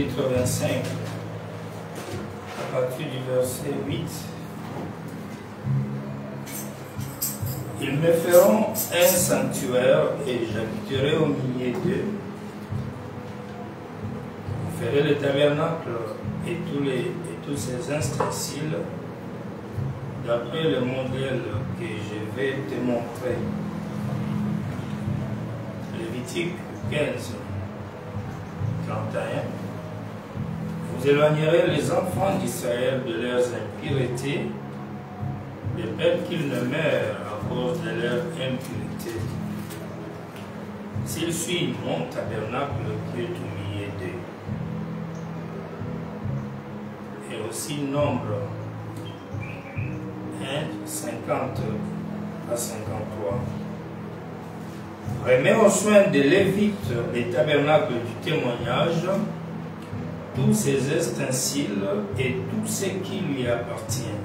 chapitre 25, à partir du verset 8. Ils me feront un sanctuaire et j'habiterai au milieu d'eux. Vous ferez le tabernacle et tous ses ustensiles d'après le modèle que je vais te montrer. Lévitique 15, 31. Vous éloignerez les enfants d'Israël de leurs impuretés, de peur qu'ils ne meurent à cause de leur impureté. S'ils suivent mon tabernacle qui est au milieu d'eux. Et aussi nombre 1, 50 à 53. Remets au soin des Lévites les tabernacles du témoignage, tous ses ustensiles et tout ce qui lui appartient.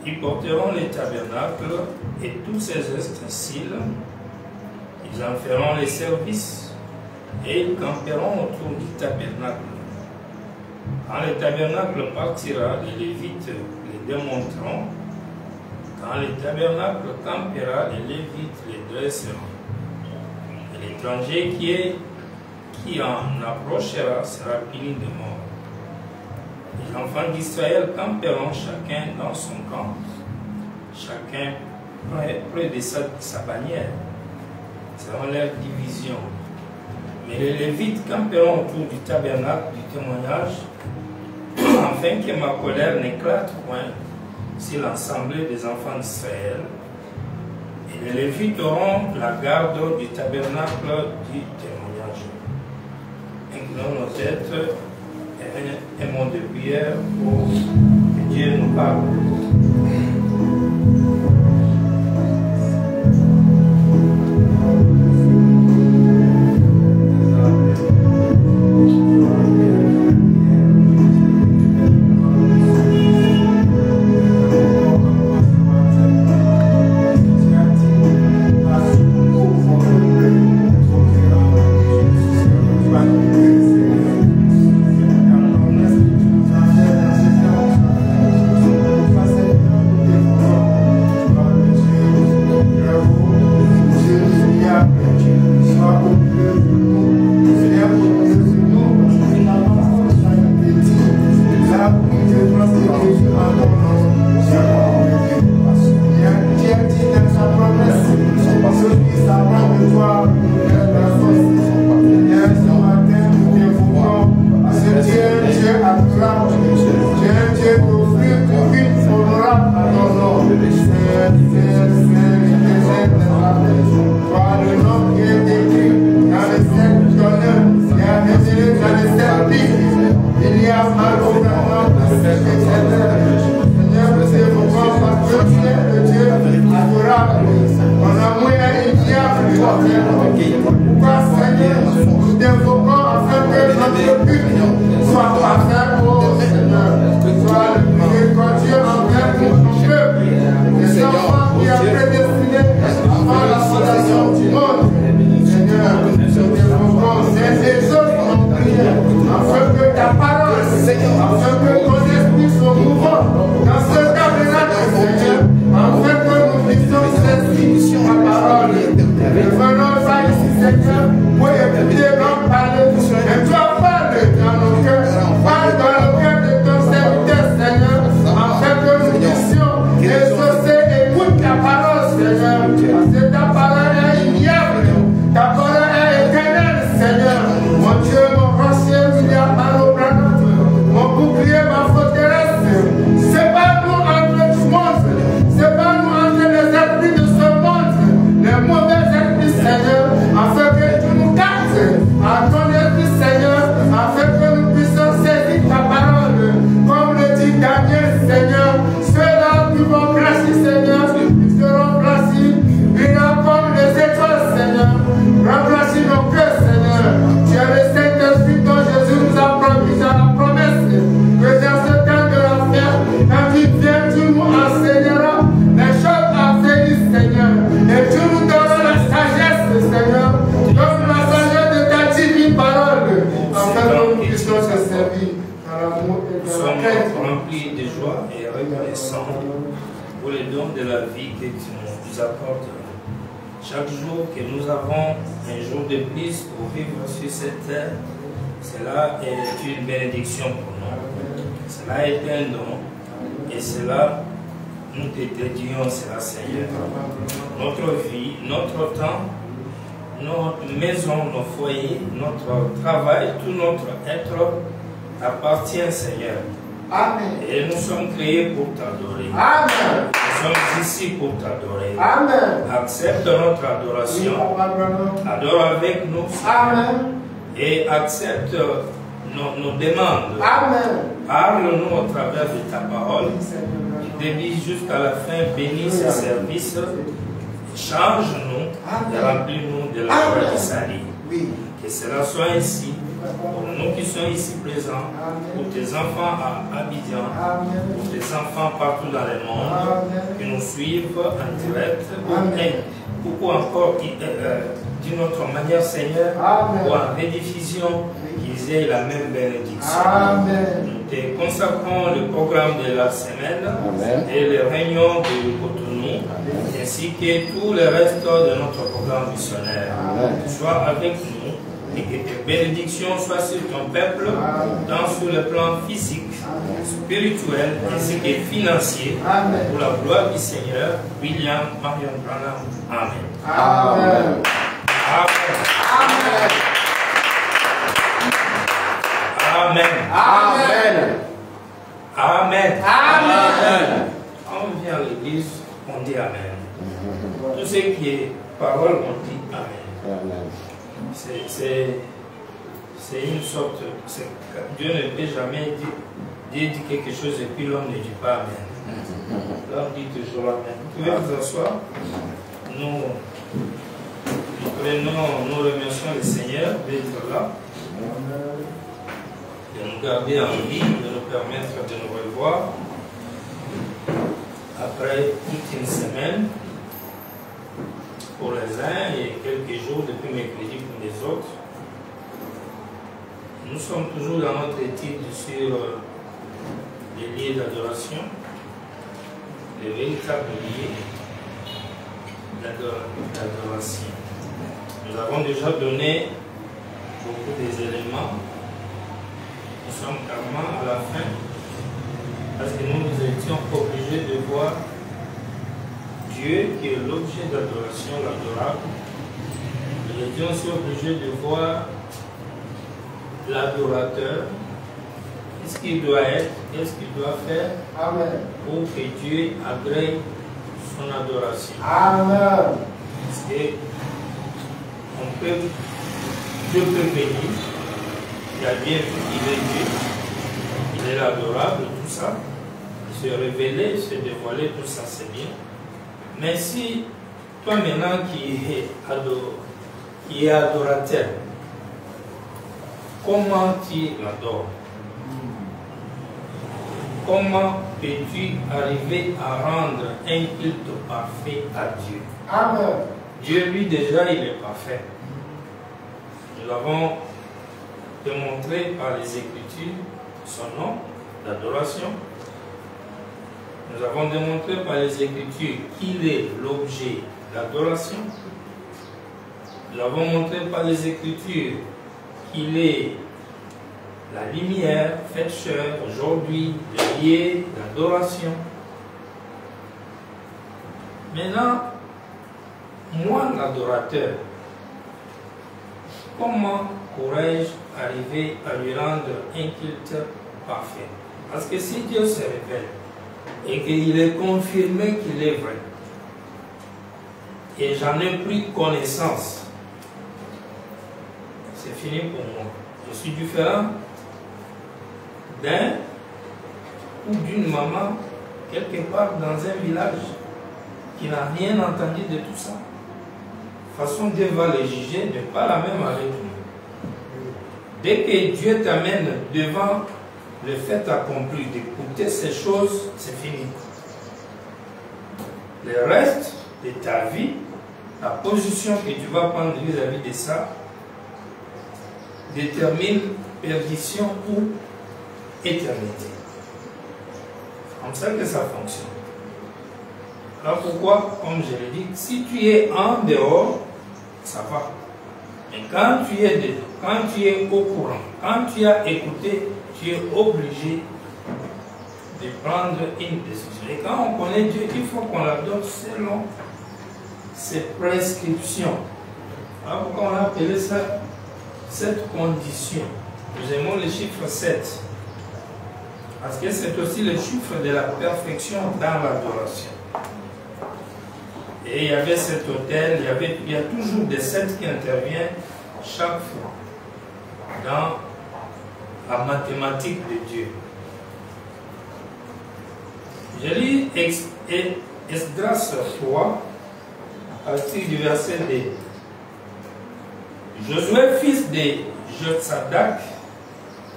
Ils porteront les tabernacles et tous ses ustensiles, ils en feront les services et ils camperont autour du tabernacle. Quand le tabernacle partira, les Lévites les démonteront. Quand le tabernacle campera, les Lévites les dresseront. Et l'étranger qui en approchera sera puni de mort. Les enfants d'Israël camperont chacun dans son camp, chacun près de sa bannière. Selon leur division. Mais les Lévites camperont autour du tabernacle du témoignage, afin que ma colère n'éclate point sur l'ensemble des enfants d'Israël. Et les Lévites auront la garde du tabernacle du témoignage. Inclinons nos têtes et un mot de prière pour que Dieu nous parle. Passer Mon amour est ignoble, pourquoi Seigneur, nous t'invoquons afin que notre but soit parfait, ô Seigneur. Sois le miséricordieux envers ton peuple, les enfants qui a prédestiné avant la fondation du monde. Seigneur, nous t'invoquons ces autres en prière, afin que ta parole, afin que ton esprit soit mouvant dans ce tabernacle, Seigneur, afin que nous puissions saisir ta parole. Nous venons pas ici, Seigneur, pour écouter l'homme parler, mais toi parle dans nos cœurs, parle dans le cœur de ton serviteur, Seigneur, afin que nous puissions exaucer, écoute ta parole, Seigneur, parce que ta parole est ignoble, ta parole est éternelle, Seigneur, mon Dieu, mon rocher, mon bouclier, ma forteresse, c'est pas nous entre du monde, c'est pas nous entre les esprits de ce monde, les mauvais esprits, Seigneur, afin que tu nous captes à ton esprit, Seigneur, afin que nous puissions saisir ta parole, comme le dit Daniel, Seigneur, ceux-là qui vont placer, Seigneur, ils seront placés, brillants comme les étoiles, Seigneur, remplacez nos cœurs, Seigneur, tu es le Saint-Esprit dont Jésus nous a promis dans la promesse, que dans ce temps de la fête, quand il vient, tu nous enseigneras les choses à venir, Seigneur, et tu nous donneras la sagesse, Seigneur, donne la sagesse de ta divine parole, afin que nous puissions se servir dans l'amour et dans la crainte. Nous sommes remplis de joie et reconnaissants pour les dons de la vie que tu nous apportes. Chaque jour que nous avons un jour de plus pour vivre sur cette terre, cela est une bénédiction pour nous. Cela est un don et cela, nous te dédions cela, Seigneur. Notre vie, notre temps, notre maison, nos foyers, notre travail, tout notre être appartient, Seigneur. Amen. Et nous sommes créés pour t'adorer. Amen. Nous sommes ici pour t'adorer. Amen. Accepte notre adoration. Adore avec nous. Amen. Et accepte nos demandes. Amen. Parle-nous au travers de ta parole. Débit jusqu'à la fin, bénis ce service. Change-nous et remplis-nous de la joie du salut. Que cela soit ici, pour nous qui sommes ici présents, pour tes enfants à Abidjan, pour tes enfants partout dans le monde, qui nous suivent en direct, ou encore d'une autre manière, Seigneur, ou en rediffusion, qu'ils aient la même bénédiction. Nous te consacrons le programme de la semaine et les réunions de Cotonou, ainsi que tout le reste de notre programme missionnaire. Sois avec nous et que tes bénédictions soient sur ton peuple, tant sur le plan physique, spirituel, ainsi que financier, pour la gloire du Seigneur, William Marion Branham. Amen. Amen. Amen. Amen. Amen. Amen. Amen. On vient à l'église, on dit Amen. Tout ce qui est parole, on dit Amen. C'est une sorte. Dieu ne peut jamais dire quelque chose et puis l'homme ne dit pas Amen. L'homme dit toujours Amen. Vous pouvez vous asseoir. Nous remercions le Seigneur d'être là, de nous garder en vie, de nous permettre de nous revoir après toute une semaine pour les uns et quelques jours depuis mercredi pour les autres. Nous sommes toujours dans notre étude sur les lieux d'adoration, les véritables lieux d'adoration. Nous avons déjà donné beaucoup d'éléments. Nous sommes carrément à la fin parce que nous étions obligés de voir Dieu qui est l'objet d'adoration, l'adorable. Nous étions aussi obligés de voir l'adorateur, qu'est-ce qu'il doit être, qu'est-ce qu'il doit faire pour que Dieu agrée son adoration. Amen. Parce que Dieu peut venir, il a bien vu qu'il est Dieu, il est adorable, tout ça, se révéler, se dévoiler, tout ça c'est bien. Mais si toi maintenant qui es adorateur, comment tu l'adores? Comment peux-tu arriver à rendre un culte parfait à Dieu? Amen. Dieu, lui, déjà, il est parfait. Nous l'avons démontré par les Écritures, son nom d'adoration. Nous avons démontré par les Écritures qu'il est l'objet d'adoration. Nous avons montré par les Écritures qu'il est la lumière faite chair aujourd'hui, le lieu d'adoration. Maintenant, moi, l'adorateur, comment pourrais-je arriver à lui rendre un culte parfait? Parce que si Dieu se révèle et qu'il est confirmé qu'il est vrai, et j'en ai pris connaissance, c'est fini pour moi. Je suis différent d'un ou d'une maman quelque part dans un village qui n'a rien entendu de tout ça. Façon Dieu va les juger n'est pas la même avec nous. Dès que Dieu t'amène devant le fait accompli d'écouter ces choses, c'est fini. Le reste de ta vie, la position que tu vas prendre vis-à-vis de ça, détermine perdition ou éternité. C'est comme ça que ça fonctionne. Alors pourquoi, comme je l'ai dit, si tu es en dehors, ça va. Mais quand tu es dedans, quand tu es au courant, quand tu as écouté, tu es obligé de prendre une décision. Et quand on connaît Dieu, il faut qu'on l'adore selon ses prescriptions. Alors pourquoi on a appelé ça cette condition? Nous aimons le chiffre 7. Parce que c'est aussi le chiffre de la perfection dans l'adoration. Et il y avait cet autel, il y a toujours des 7 qui interviennent chaque fois dans la mathématique de Dieu. Je lis Esdras 3, à partir du verset 2. Josué, fils de Jotsadak,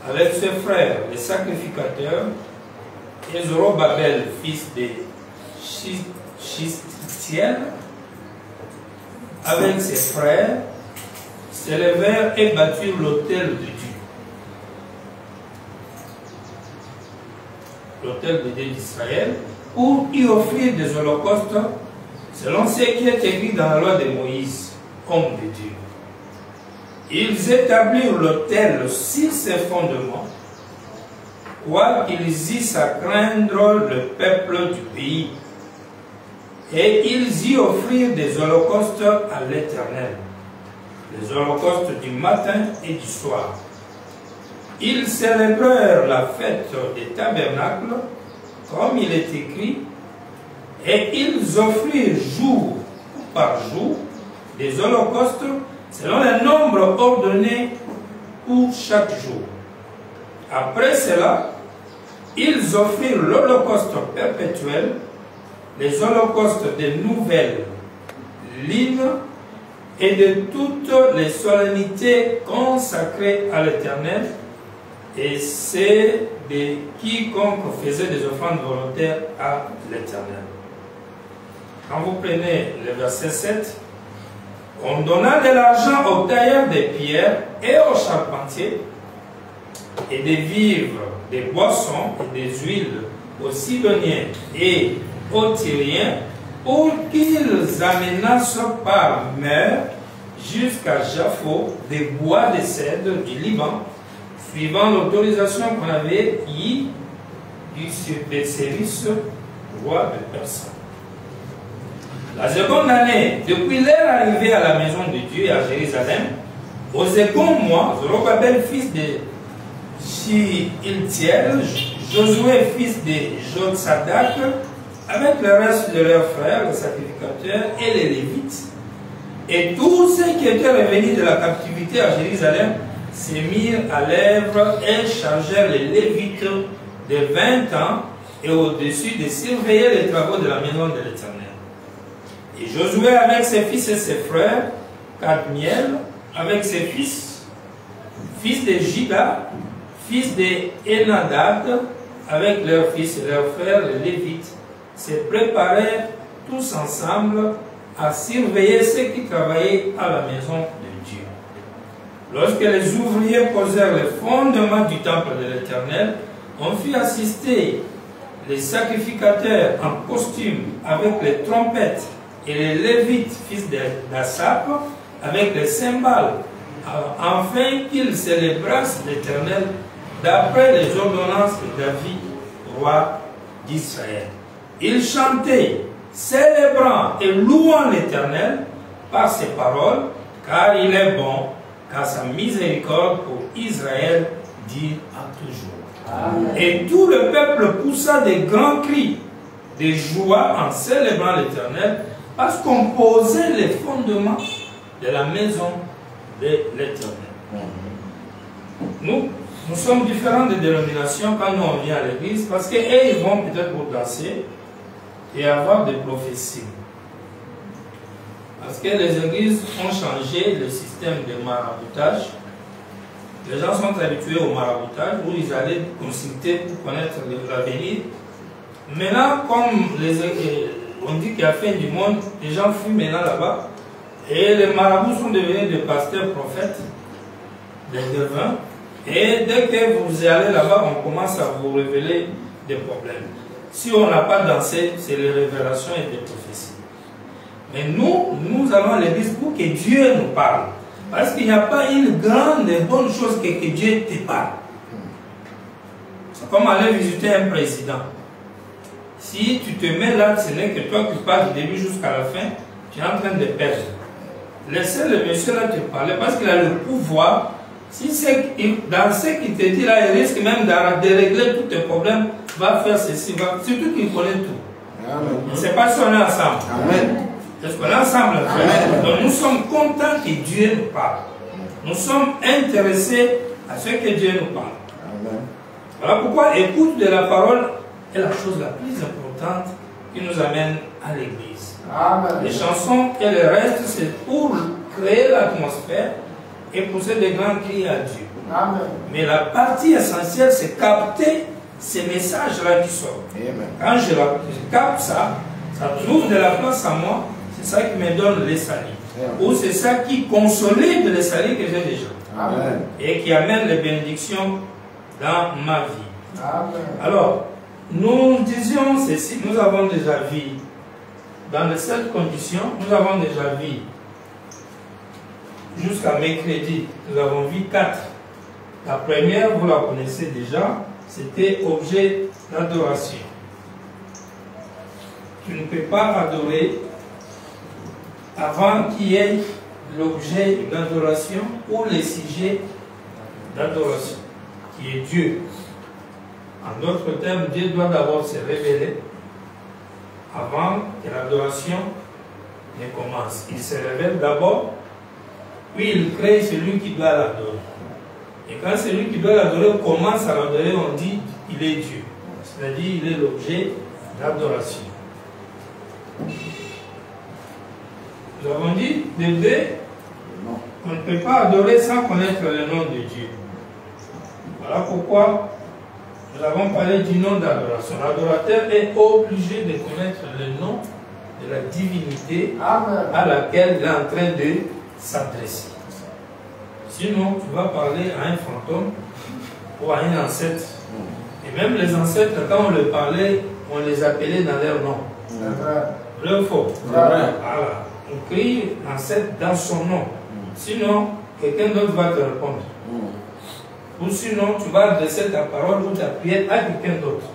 avec ses frères, les sacrificateurs, et Zorobabel, fils de Shittiel, avec ses frères, s'élevèrent et bâtirent l'autel de Dieu. L'autel de Dieu d'Israël, pour y offrir des holocaustes, selon ce qui est écrit dans la loi de Moïse, homme de Dieu. Ils établirent l'autel sur ses fondements, quoiqu'ils eussent à craindre le peuple du pays. Et ils y offrirent des holocaustes à l'Éternel, les holocaustes du matin et du soir. Ils célébrèrent la fête des tabernacles, comme il est écrit, et ils offrirent jour par jour des holocaustes selon le nombre ordonné pour chaque jour. Après cela, ils offrirent l'holocauste perpétuel, les holocaustes de nouvelles lignes et de toutes les solennités consacrées à l'Éternel, et c'est de quiconque faisait des offrandes volontaires à l'Éternel. Quand vous prenez le verset 7, on donna de l'argent aux tailleurs des pierres et aux charpentiers, et des vivres, des boissons et des huiles aux Sidoniens et aux Tyriens, pour qu'ils amenassent par mer jusqu'à Jaffo des bois de cèdre du Liban, suivant l'autorisation qu'on avait eue du Perséus, roi de Perse. La seconde année, depuis leur arrivée à la maison de Dieu à Jérusalem, au second mois, Zorobabel, fils de Shealtiel, Josué, fils de Jotsadak, avec le reste de leurs frères, les sacrificateurs et les Lévites, et tous ceux qui étaient revenus de la captivité à Jérusalem, se mirent à l'œuvre et chargèrent les Lévites de 20 ans et au-dessus de surveiller les travaux de la maison de l'Éternel. Et Josué avec ses fils et ses frères, Kadmiel avec ses fils, fils de Jida, fils de Enadad, avec leurs fils et leurs frères, les Lévites, se préparèrent tous ensemble à surveiller ceux qui travaillaient à la maison de Dieu. Lorsque les ouvriers posèrent les fondements du temple de l'Éternel, on fit assister les sacrificateurs en costume avec les trompettes et les Lévites, fils d'Assaph, avec les cymbales, afin qu'ils célébrassent l'Éternel d'après les ordonnances de David, roi d'Israël. Ils chantaient, célébrant et louant l'Éternel par ses paroles, car il est bon, car sa miséricorde pour Israël dure à toujours. Amen. Et tout le peuple poussa des grands cris de joie en célébrant l'Éternel, parce qu'on posait les fondements de la maison de l'Éternel. Nous sommes différents de dénominations quand nous on vient à l'église, parce qu'eux ils vont peut-être pour danser et avoir des prophéties. Parce que les églises ont changé le système de maraboutage. Les gens sont habitués au maraboutage où ils allaient consulter pour connaître l'avenir. Maintenant, comme on dit qu'il y a fin du monde, les gens fuient maintenant là-bas. Et les marabouts sont devenus des pasteurs prophètes, des devins. Et dès que vous allez là-bas, on commence à vous révéler des problèmes. Si on n'a pas dansé, c'est les révélations et des prophéties. Mais nous allons à l'église pour que Dieu nous parle. Parce qu'il n'y a pas une grande et bonne chose que Dieu te parle. C'est comme aller visiter un président. Si tu te mets là, ce n'est que toi qui parles du début jusqu'à la fin, tu es en train de perdre. Laissez le monsieur là te parler parce qu'il a le pouvoir. Si c'est dans ce qu'il te dit là, il risque même de régler tous tes problèmes, va faire ceci, surtout qu'il connaît tout. Je ne sais pas si on est ensemble. Amen. Est-ce qu'on est ensemble? Amen. Donc nous sommes contents que Dieu nous parle. Nous sommes intéressés à ce que Dieu nous parle. Amen. Voilà pourquoi écoute de la parole est la chose la plus importante qui nous amène à l'église. Les chansons et le reste, c'est pour créer l'atmosphère et pousser des grands cris à Dieu. Amen. Mais la partie essentielle, c'est capter ces messages-là qui sortent. Amen. Quand je capte ça, ça trouve de la place à moi, c'est ça qui me donne les salis. Ou c'est ça qui consolide les salis que j'ai déjà. Amen. Et qui amène les bénédictions dans ma vie. Amen. Alors, nous disions ceci, nous avons déjà vu, dans cette condition, nous avons déjà vu, jusqu'à mercredi, nous avons vu 4. La première, vous la connaissez déjà, c'était objet d'adoration. Tu ne peux pas adorer avant qu'il y ait l'objet d'adoration ou le sujet d'adoration, qui est Dieu. En d'autres termes, Dieu doit d'abord se révéler avant que l'adoration ne commence. Il se révèle d'abord, puis il crée celui qui doit l'adorer. Et quand celui qui doit l'adorer commence à l'adorer, on dit qu'il est Dieu. C'est-à-dire qu'il est l'objet d'adoration. Nous avons dit, bébé, on ne peut pas adorer sans connaître le nom de Dieu. Voilà pourquoi nous avons parlé du nom d'adoration. L'adorateur est obligé de connaître le nom de la divinité à laquelle il est en train de s'adresser. Sinon, tu vas parler à un fantôme ou à un ancêtre. Et même les ancêtres, quand on les parlait, on les appelait dans leur nom. Vrai ou faux? Voilà. On crie l'ancêtre dans son nom. Sinon, quelqu'un d'autre va te répondre. Ou sinon, tu vas adresser ta parole ou ta prière à quelqu'un d'autre.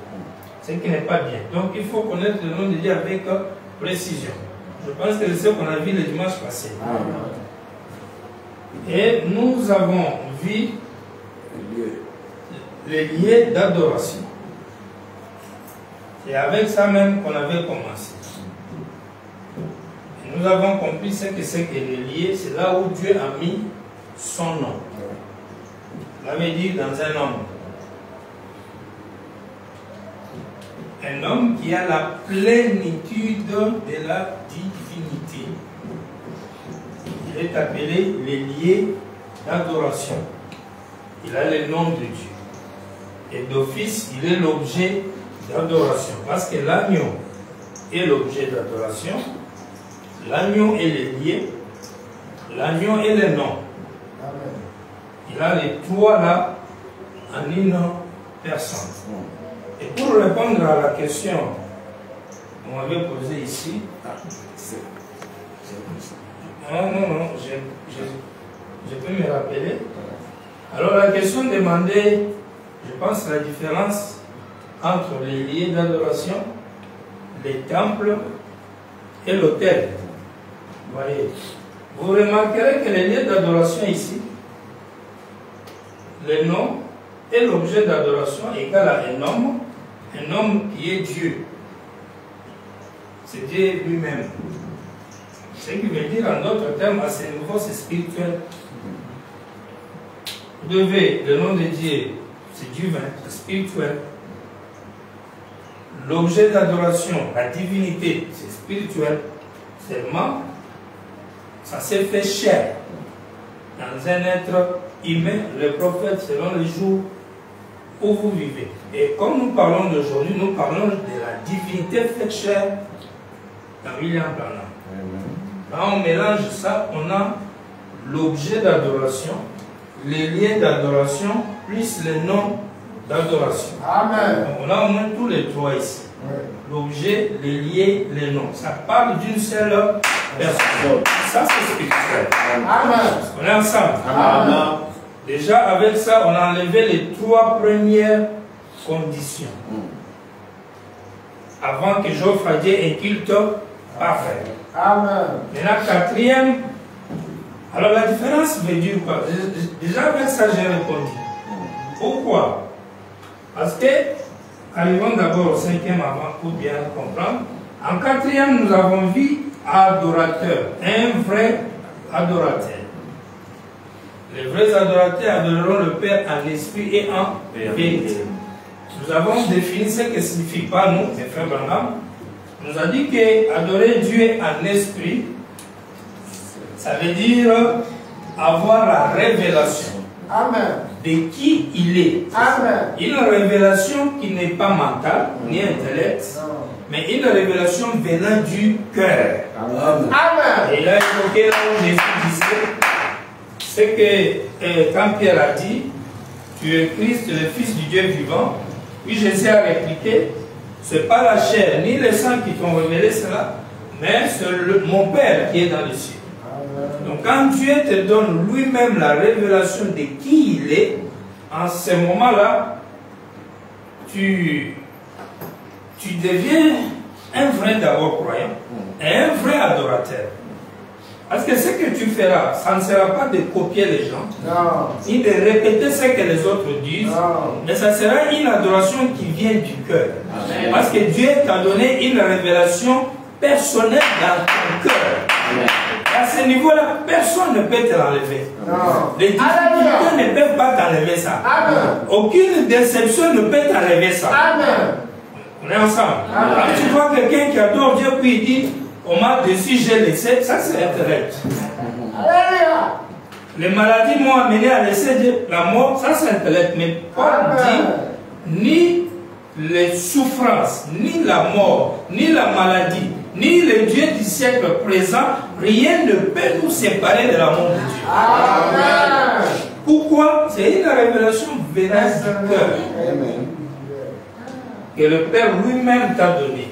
Ce qui n'est pas bien. Donc, il faut connaître le nom de Dieu avec précision. Je pense que c'est ce qu'on a vu le dimanche passé. Et nous avons vu les lieux d'adoration. C'est avec ça même qu'on avait commencé. Et nous avons compris ce que c'est que les lieux, c'est là où Dieu a mis son nom. Ça veut dire dans un homme. Un homme qui a la plénitude de la divinité. est appelé les liés d'adoration. Il a le nom de Dieu. Et d'office, il est l'objet d'adoration. Parce que l'agneau est l'objet d'adoration. L'agneau est le lié. L'agneau est le nom. Il a les trois là en une personne. Et pour répondre à la question qu'on m'avait posée ici, non, je peux me rappeler. Alors la question demandait, je pense, la différence entre les lieux d'adoration, les temples et l'autel. Vous voyez, vous remarquerez que les lieux d'adoration ici, le nom et l'objet d'adoration égale à un homme qui est Dieu. C'est Dieu lui-même. Ce qui veut dire en d'autres termes, à ce niveau, c'est spirituel. Vous devez, le nom de Dieu, c'est divin, c'est spirituel. L'objet d'adoration, la divinité, c'est spirituel. Seulement, ça s'est fait chair dans un être humain, le prophète, selon les jours où vous vivez. Et comme nous parlons d'aujourd'hui, nous parlons de la divinité faite chair dans William Branham. Là, on mélange ça, on a l'objet d'adoration, les liens d'adoration, plus les noms d'adoration. Amen. Donc, on a au moins tous les trois ici. L'objet, les liens, les noms. Ça parle d'une seule personne. Ça, c'est spirituel. Amen. On est ensemble. Amen. Déjà, avec ça, on a enlevé les trois premières conditions. Avant que j'offre à Dieu un culte parfait. Amen. Maintenant, quatrième. Alors, la différence veut dire quoi? Déjà, avec ça, j'ai répondu. Pourquoi? Parce que, arrivons d'abord au cinquième avant pour bien comprendre. En quatrième, nous avons vu adorateur, un vrai adorateur. Les vrais adorateurs adoreront le Père en esprit et en vérité. Nous avons défini ce que signifie pas nous, les frères Branham. Nous a dit que adorer Dieu en esprit, ça veut dire avoir la révélation. Amen. De qui il est. Amen. Une révélation qui n'est pas mentale, ni intellect, mais une révélation venant du cœur. Amen. Et il a évoqué là où Jésus disait, c'est que quand Pierre a dit, tu es Christ, le Fils du Dieu vivant, puis Jésus a répliqué, ce n'est pas la chair ni le sang qui t'ont révélé cela, mais c'est mon Père qui est dans les cieux. Donc quand Dieu te donne lui-même la révélation de qui il est, en ce moment-là, tu deviens un vrai d'abord croyant et un vrai adorateur. Parce que ce que tu feras, ça ne sera pas de copier les gens, ni de répéter ce que les autres disent, mais ça sera une adoration qui vient du cœur. Parce que Dieu t'a donné une révélation personnelle dans ton cœur. À ce niveau-là, personne ne peut te l'enlever. Les difficultés ne peuvent pas t'enlever ça. Amen. Aucune déception ne peut t'enlever ça. Amen. On est ensemble. Quand tu vois quelqu'un qui adore Dieu, puis il dit, on m'a déçu, j'ai laissé, ça c'est intellect. Les maladies m'ont amené à laisser Dieu. La mort, ça c'est intellect. Mais Paul dit, ni les souffrances, ni la mort, ni la maladie, ni le Dieu du siècle présent, rien ne peut nous séparer de l'amour de Dieu. Amen. Pourquoi? C'est une révélation venant du cœur que le Père lui-même t'a donné.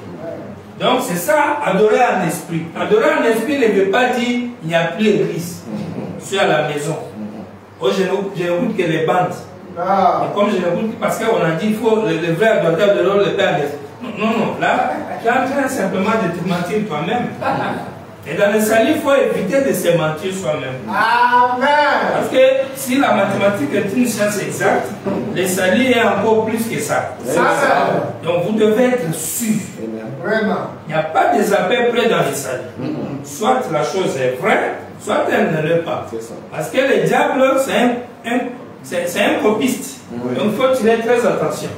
Donc c'est ça, adorer en esprit. Adorer en esprit ne veut pas dire il n'y a plus d'église. Je suis à la maison. Oh, je n'écoute que les bandes. Et comme je n'écoute, parce qu'on a dit il faut le vrai adorateur de l'autre, le Père. Non, là, tu es en train simplement de te mentir toi-même. Et dans le salut, il faut éviter de se mentir soi-même. Amen. Parce que si la mathématique est une science exacte, le salut est encore plus que ça. Donc vous devez être sûr. Vraiment. Il n'y a pas des appels près dans le salut. Soit la chose est vraie, soit elle ne l'est pas. Parce que le diable, c'est un copiste. Donc il faut tirer très attention.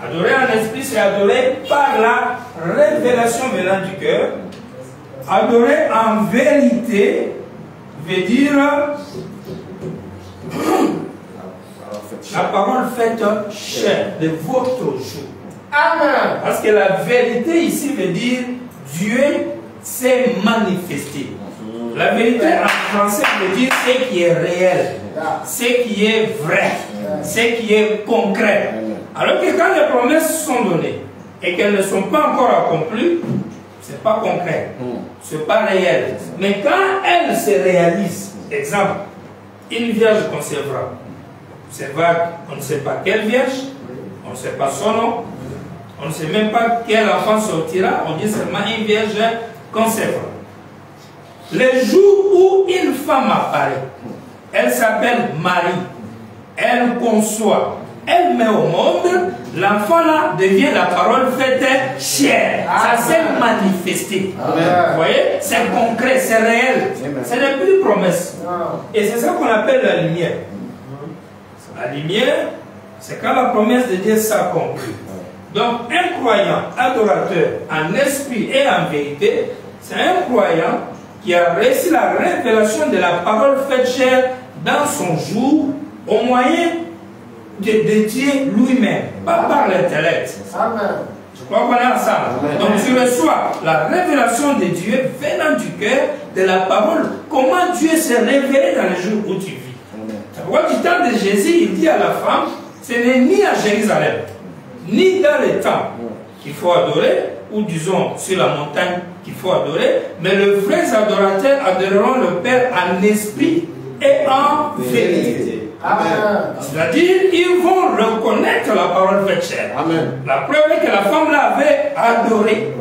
Adorer en esprit, c'est adorer par la révélation venant du cœur. Adorer en vérité veut dire la parole faite chair de votre jour. Amen. Parce que la vérité ici veut dire Dieu s'est manifesté. La vérité en français veut dire ce qui est réel, ce qui est vrai, ce qui est concret. Alors que quand les promesses sont données et qu'elles ne sont pas encore accomplies, ce n'est pas concret, ce n'est pas réel. Mais quand elles se réalisent, exemple, une vierge concevra, c'est vague, on ne sait pas quelle vierge, on ne sait pas son nom, on ne sait même pas quel enfant sortira, on dit seulement une vierge concevra. Le jour où une femme apparaît, elle s'appelle Marie, elle conçoit, elle met au monde, l'enfant là devient la parole faite chair. Ça s'est manifesté. Vous voyez, c'est concret, c'est réel. Ce n'est plus une promesse. Et c'est ça qu'on appelle la lumière. La lumière, c'est quand la promesse de Dieu s'accomplit. Donc, un croyant, adorateur, en esprit et en vérité, c'est un croyant qui a reçu la révélation de la parole faite chair dans son jour au moyen de Dieu lui-même, pas par l'intellect. Je crois qu'on est ensemble. Donc tu reçois la révélation de Dieu venant du cœur de la parole, comment Dieu s'est révélé dans le jour où tu vis. C'est pourquoi du temps de Jésus, il dit à la femme, ce n'est ni à Jérusalem, ni dans les temple qu'il faut adorer, ou disons sur la montagne qu'il faut adorer, mais les vrais adorateurs adoreront le Père en esprit et en vérité. C'est-à-dire, ils vont reconnaître la parole faite chair. La preuve est que la femme là avait adoré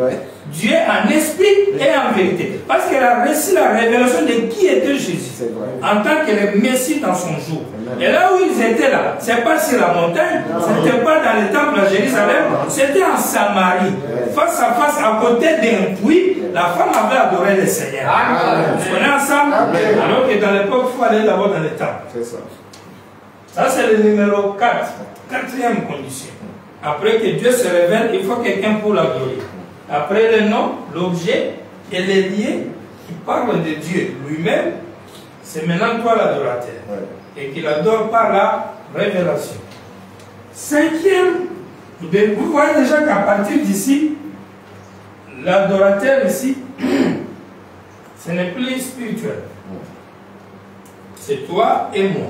Dieu en esprit et en vérité. Parce qu'elle a reçu la révélation de qui était Jésus en tant que le Messie dans son jour. Et là où ils étaient là, ce n'est pas sur la montagne, ce n'était pas dans le temple à Jérusalem, c'était en Samarie. Face à face, à côté d'un puits, la femme avait adoré le Seigneur. On est ensemble? Alors que dans l'époque, il faut aller d'abord dans le temple. C'est ça. Ça, c'est le numéro 4. Quatrième condition. Après que Dieu se révèle, il faut quelqu'un pour l'adorer. Après le nom, l'objet et les liens qui parlent de Dieu lui-même, c'est maintenant toi l'adorateur. Et qu'il adore par la révélation. Cinquième, vous voyez déjà qu'à partir d'ici, l'adorateur ici, ce n'est plus spirituel. C'est toi et moi.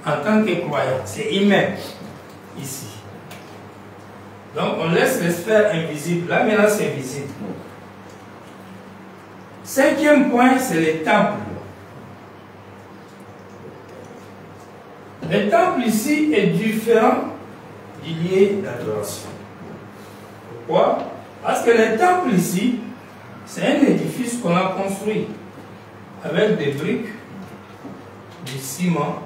En tant que croyant, c'est humain ici. Donc on laisse les sphères invisibles. Là maintenant c'est visible. Cinquième point, c'est les temples. Le temple ici est différent du lieu d'adoration. Pourquoi? Parce que le temple ici, c'est un édifice qu'on a construit avec des briques, du ciment,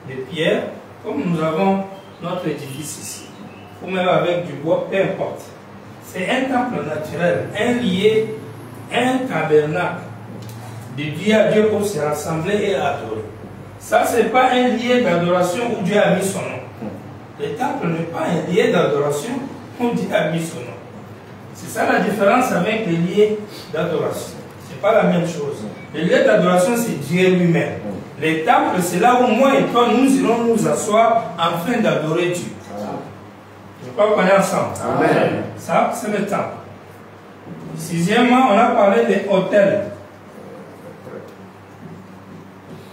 des pierres, comme nous avons notre édifice ici, ou même avec du bois, peu importe. C'est un temple naturel, un lieu, un tabernacle de Dieu à Dieu pour se rassembler et adorer. Ça, ce n'est pas un lieu d'adoration où Dieu a mis son nom. Le temple n'est pas un lieu d'adoration où Dieu a mis son nom. C'est ça la différence avec les lieux d'adoration. Ce n'est pas la même chose. Le lieu d'adoration, c'est Dieu lui-même. Les temples, c'est là où moi et toi, nous irons nous asseoir afin d'adorer Dieu. Je crois qu'on est ensemble. Amen. Ça, c'est le temple. Sixièmement, on a parlé des hôtels.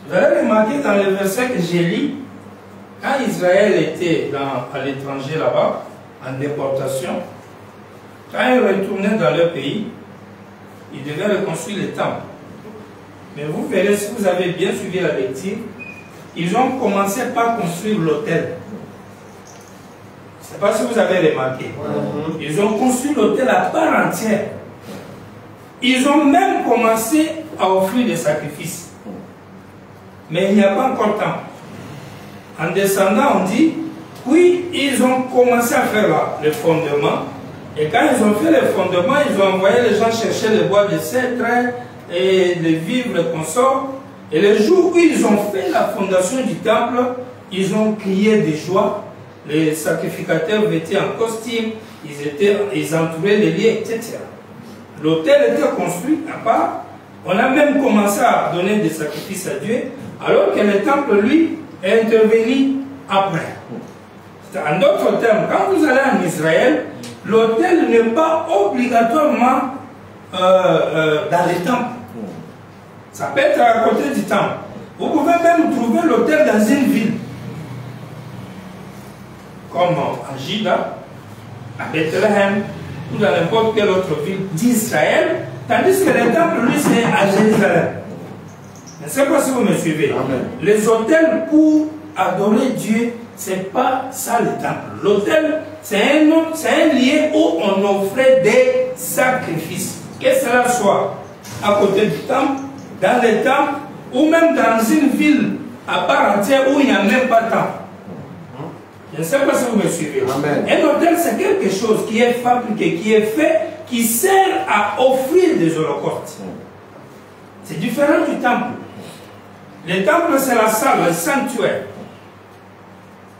Vous allez remarquer dans le verset que j'ai lu, quand Israël était à l'étranger là-bas, en déportation, quand ils retournaient dans leur pays, ils devaient reconstruire les temples. Mais vous verrez, si vous avez bien suivi la lecture, ils ont commencé par construire l'autel. Je ne sais pas si vous avez remarqué. Ils ont construit l'autel à part entière. Ils ont même commencé à offrir des sacrifices. Mais il n'y a pas encore temps. En descendant, on dit, puis ils ont commencé à faire le fondement. Et quand ils ont fait le fondement, ils ont envoyé les gens chercher le bois de cèdre et les vivres, les consorts. Et le jour où ils ont fait la fondation du temple, ils ont crié de joie. Les sacrificateurs étaient en costume, ils entouraient les lieux, etc. L'autel était construit à part, On a même commencé à donner des sacrifices à Dieu, alors que le temple, lui, est intervenu après. En d'autres termes, quand vous allez en Israël, l'autel n'est pas obligatoirement dans les temples. Ça peut être à côté du temple. Vous pouvez même trouver l'autel dans une ville, comme en Juda, à Bethléem, ou dans n'importe quelle autre ville d'Israël, tandis que le temple, lui, c'est à Jérusalem. Je ne sais pas si vous me suivez. Amen. Les autels pour adorer Dieu, ce n'est pas ça le temple. L'autel, c'est un lieu où on offrait des sacrifices. Que cela soit à côté du temple, dans le temple, ou même dans une ville à part entière où il n'y a même pas de temple. Je ne sais pas si vous me suivez. Amen. Un autel, c'est quelque chose qui est fabriqué, qui est fait, qui sert à offrir des holocaustes. C'est différent du temple. Le temple, c'est la salle, le sanctuaire.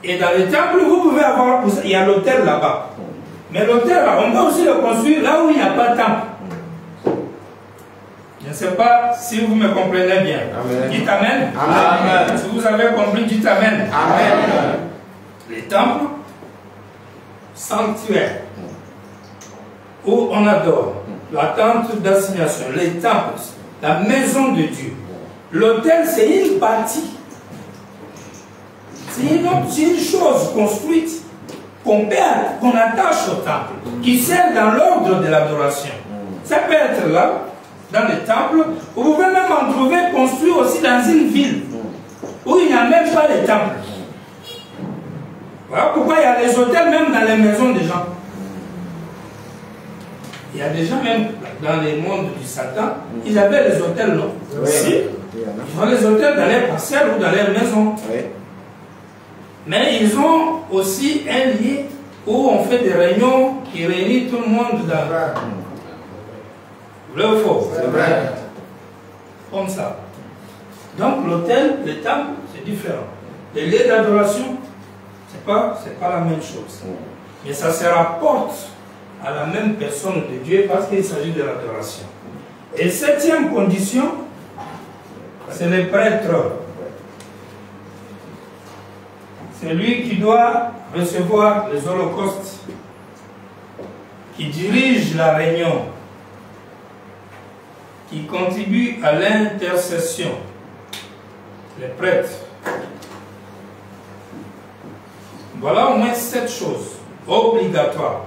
Et dans le temple, vous pouvez avoir, il y a l'autel là-bas. Mais l'autel, on peut aussi le construire là où il n'y a pas de temple. Je ne sais pas si vous me comprenez bien. Amen. Dites Amen. Amen. Si vous avez compris, dites Amen. Amen. Les temples, sanctuaires, où on adore, la tente d'assignation, les temples, la maison de Dieu. L'autel, c'est une bâtie. C'est une chose construite qu'on attache au temple, qui sert dans l'ordre de l'adoration. Ça peut être là, dans le temple. Vous pouvez même en trouver construit aussi dans une ville, où il n'y a même pas de temple. Voilà pourquoi il y a les hôtels même dans les maisons des gens. Il y a des gens même dans les mondes du Satan, ils avaient les hôtels, non? Oui. Si. Ils ont les hôtels dans les parcelles ou dans les maisons. Oui. Mais ils ont aussi un lieu où on fait des réunions qui réunissent tout le monde dans... Vrai ou faux? C'est vrai. Comme ça. Donc l'hôtel, le temple, c'est différent. Les lieux d'adoration, c'est pas la même chose. Mais ça se rapporte à la même personne de Dieu parce qu'il s'agit de l'adoration. Et septième condition, c'est le prêtre. C'est lui qui doit recevoir les holocaustes, qui dirige la réunion, qui contribue à l'intercession. Les prêtres. Voilà au moins 7 choses obligatoires.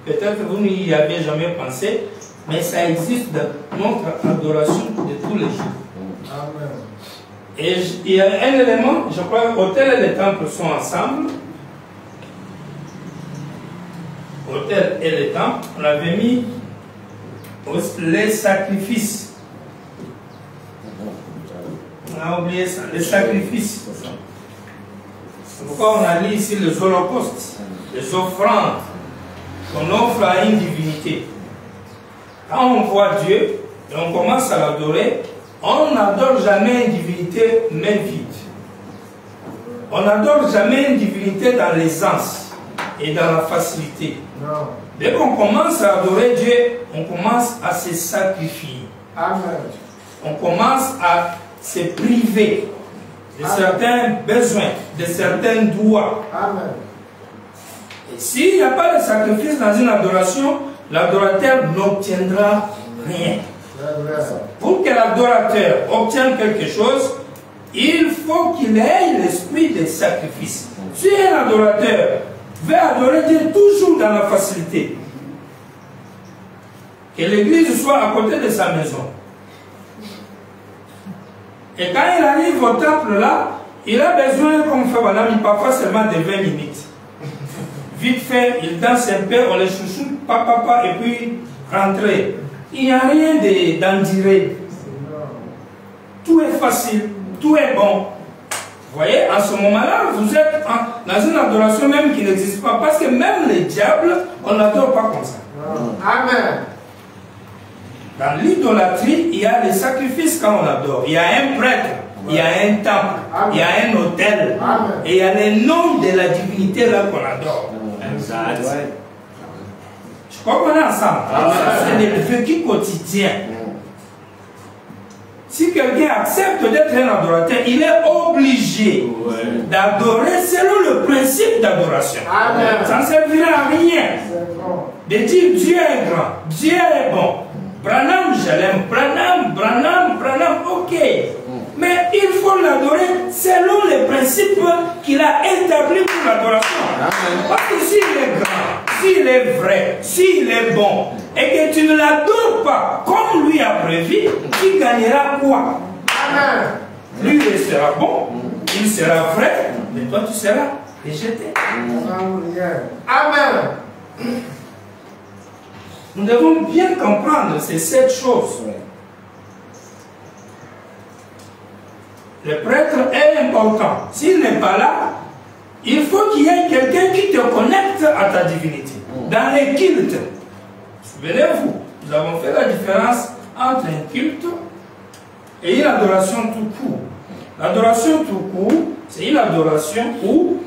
Peut-être que vous n'y avez jamais pensé, mais ça existe dans notre adoration de tous les jours. Amen. Et il y a un élément, je crois que l'autel et le temple sont ensemble. L'autel et le temple, on avait mis les sacrifices. On a oublié ça, les sacrifices. C'est pourquoi on a mis ici les holocaustes, les offrandes qu'on offre à une divinité. Quand on voit Dieu et on commence à l'adorer, on n'adore jamais une divinité main vide. On n'adore jamais une divinité dans l'aisance et dans la facilité. Non. Dès qu'on commence à adorer Dieu, on commence à se sacrifier. Amen. On commence à se priver de certains besoins, de certains droits. Amen. Et s'il n'y a pas de sacrifice dans une adoration, l'adorateur n'obtiendra rien. Pour que l'adorateur obtienne quelque chose, il faut qu'il ait l'esprit de sacrifice. Si un adorateur veut adorer Dieu toujours dans la facilité, que l'église soit à côté de sa maison, et quand il arrive au temple là, il a besoin, comme fait Madame, parfois seulement de 20 minutes. Vite fait, il danse un peu, on les chouchoute, papa, et puis rentrer. Il n'y a rien d'enduré. Tout est facile, tout est bon. Vous voyez, en ce moment-là, vous êtes dans une adoration même qui n'existe pas. Parce que même les diables, on n'adore pas comme ça. Amen. Dans l'idolâtrie, il y a des sacrifices quand on adore. Il y a un prêtre, il y a un temple, il y a un autel. Et il y a les noms de la divinité là qu'on adore. Je crois qu'on est ensemble. C'est le vécu quotidien. si quelqu'un accepte d'être un adorateur, il est obligé d'adorer selon le principe d'adoration. Ça ne servira à rien de dire Dieu est grand, Dieu est bon. Branham, je l'aime. Branham, ok. Mais il faut l'adorer selon les principes qu'il a établis pour l'adoration. Parce que s'il est grand, s'il est vrai, s'il est bon, et que tu ne l'adores pas comme lui a prévu, tu gagneras quoi? Lui, il sera bon, il sera vrai, mais toi, tu seras rejeté. Amen. Nous devons bien comprendre ces 7 choses. Le prêtre est important. S'il n'est pas là, il faut qu'il y ait quelqu'un qui te connecte à ta divinité. Dans les cultes, souvenez-vous, nous avons fait la différence entre un culte et une adoration tout court. L'adoration tout court, c'est une adoration où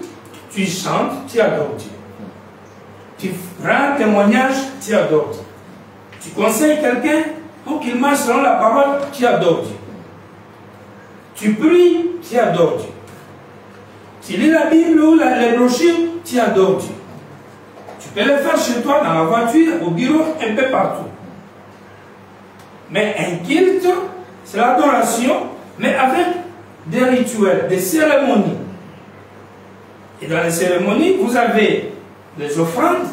tu chantes, tu adores Dieu. Tu rends un témoignage, tu adores Dieu. Tu conseilles quelqu'un pour qu'il marche selon la parole, tu adores Dieu. Tu pries, tu adores Dieu. Tu lis la Bible ou les brochures, tu adores Dieu. Tu peux le faire chez toi, dans la voiture, au bureau, un peu partout. Mais un culte, c'est l'adoration, mais avec des rituels, des cérémonies. Et dans les cérémonies, vous avez les offrandes,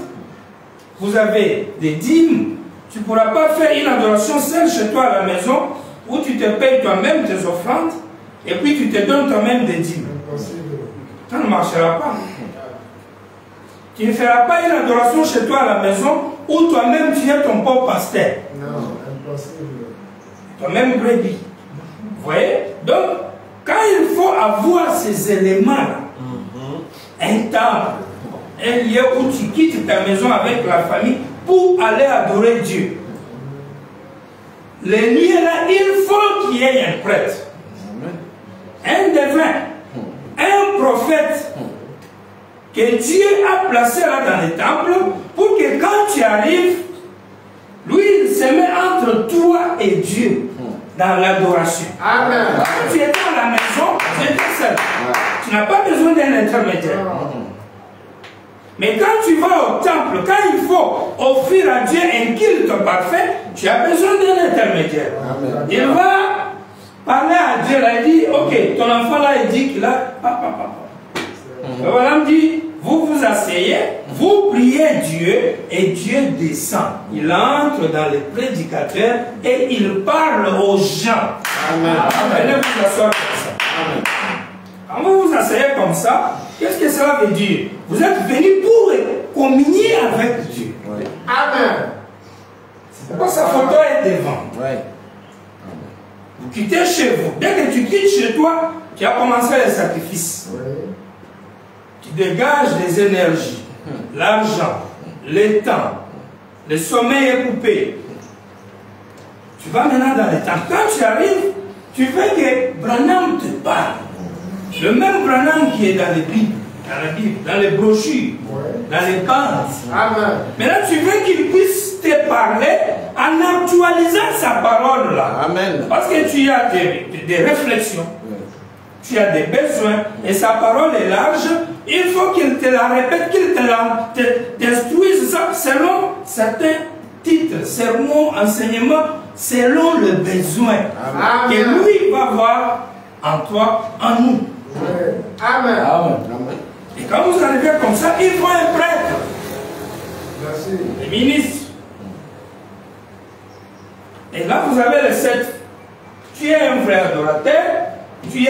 vous avez des dîmes. Tu ne pourras pas faire une adoration seule chez toi à la maison où tu te payes toi-même tes offrandes et puis tu te donnes toi-même des dîmes. Ça ne marchera pas. Tu ne feras pas une adoration chez toi à la maison où toi-même tu es ton propre pasteur. Non, impossible. Toi-même brebis. Vous voyez? Donc, quand il faut avoir ces éléments-là, un temple, un lieu où tu quittes ta maison avec la famille pour aller adorer Dieu. Les lieux-là, il faut qu'il y ait un prêtre, un devin, un prophète que Dieu a placé là dans les temples pour que quand tu arrives, lui, il se met entre toi et Dieu dans l'adoration. Amen. Quand tu étais à la maison, tu étais seul. Tu n'as pas besoin d'un intermédiaire. Mais quand tu vas au temple, quand il faut offrir à Dieu un culte parfait, tu as besoin d'un intermédiaire. Amen. Il va parler à Dieu, là, il dit, ok, ton enfant là, il dit qu'il a papa. Le bonhomme dit, vous vous asseyez, vous priez Dieu, et Dieu descend. Il entre dans les prédicateurs et il parle aux gens. Amen. Venez vous asseoir comme ça. Amen. Quand vous vous asseyez comme ça, qu'est-ce que cela veut dire? Vous êtes venus pour communier avec Dieu. Oui. Amen. C'est pourquoi sa photo est devant. Oui. Vous quittez chez vous. Dès que tu quittes chez toi, tu as commencé les sacrifices. Oui. Tu dégages des énergies, l'argent, le temps, le sommeil est coupé. Tu vas maintenant dans les temps. Quand tu arrives, tu veux que Branham te parle. Le même Branham qui est dans les Bibles, dans les brochures, dans les bandes. Amen. Maintenant, tu veux qu'il puisse te parler en actualisant sa parole là. Amen. Parce que tu as des réflexions, tu as des besoins, et sa parole est large. Il faut qu'il te la répète, qu'il t'instruise ça selon certains titres, sermons, enseignements, selon le besoin. Amen. Que lui va voir en toi, en nous. Amen. Amen. Et quand vous arrivez comme ça, il faut un prêtre. Merci. Les ministres. Et là, vous avez les 7. Tu es un vrai adorateur. Tu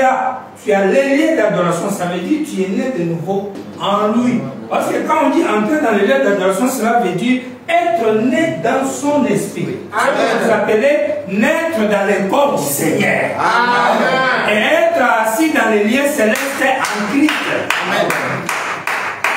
as les liens d'adoration. Ça veut dire que tu es né de nouveau en lui. Parce que quand on dit entrer dans les liens d'adoration, cela veut dire être né dans son esprit. Amen. Vous appelez naître dans le corps du Seigneur. Amen. Et être assis dans les liens célestes en Christ. Amen.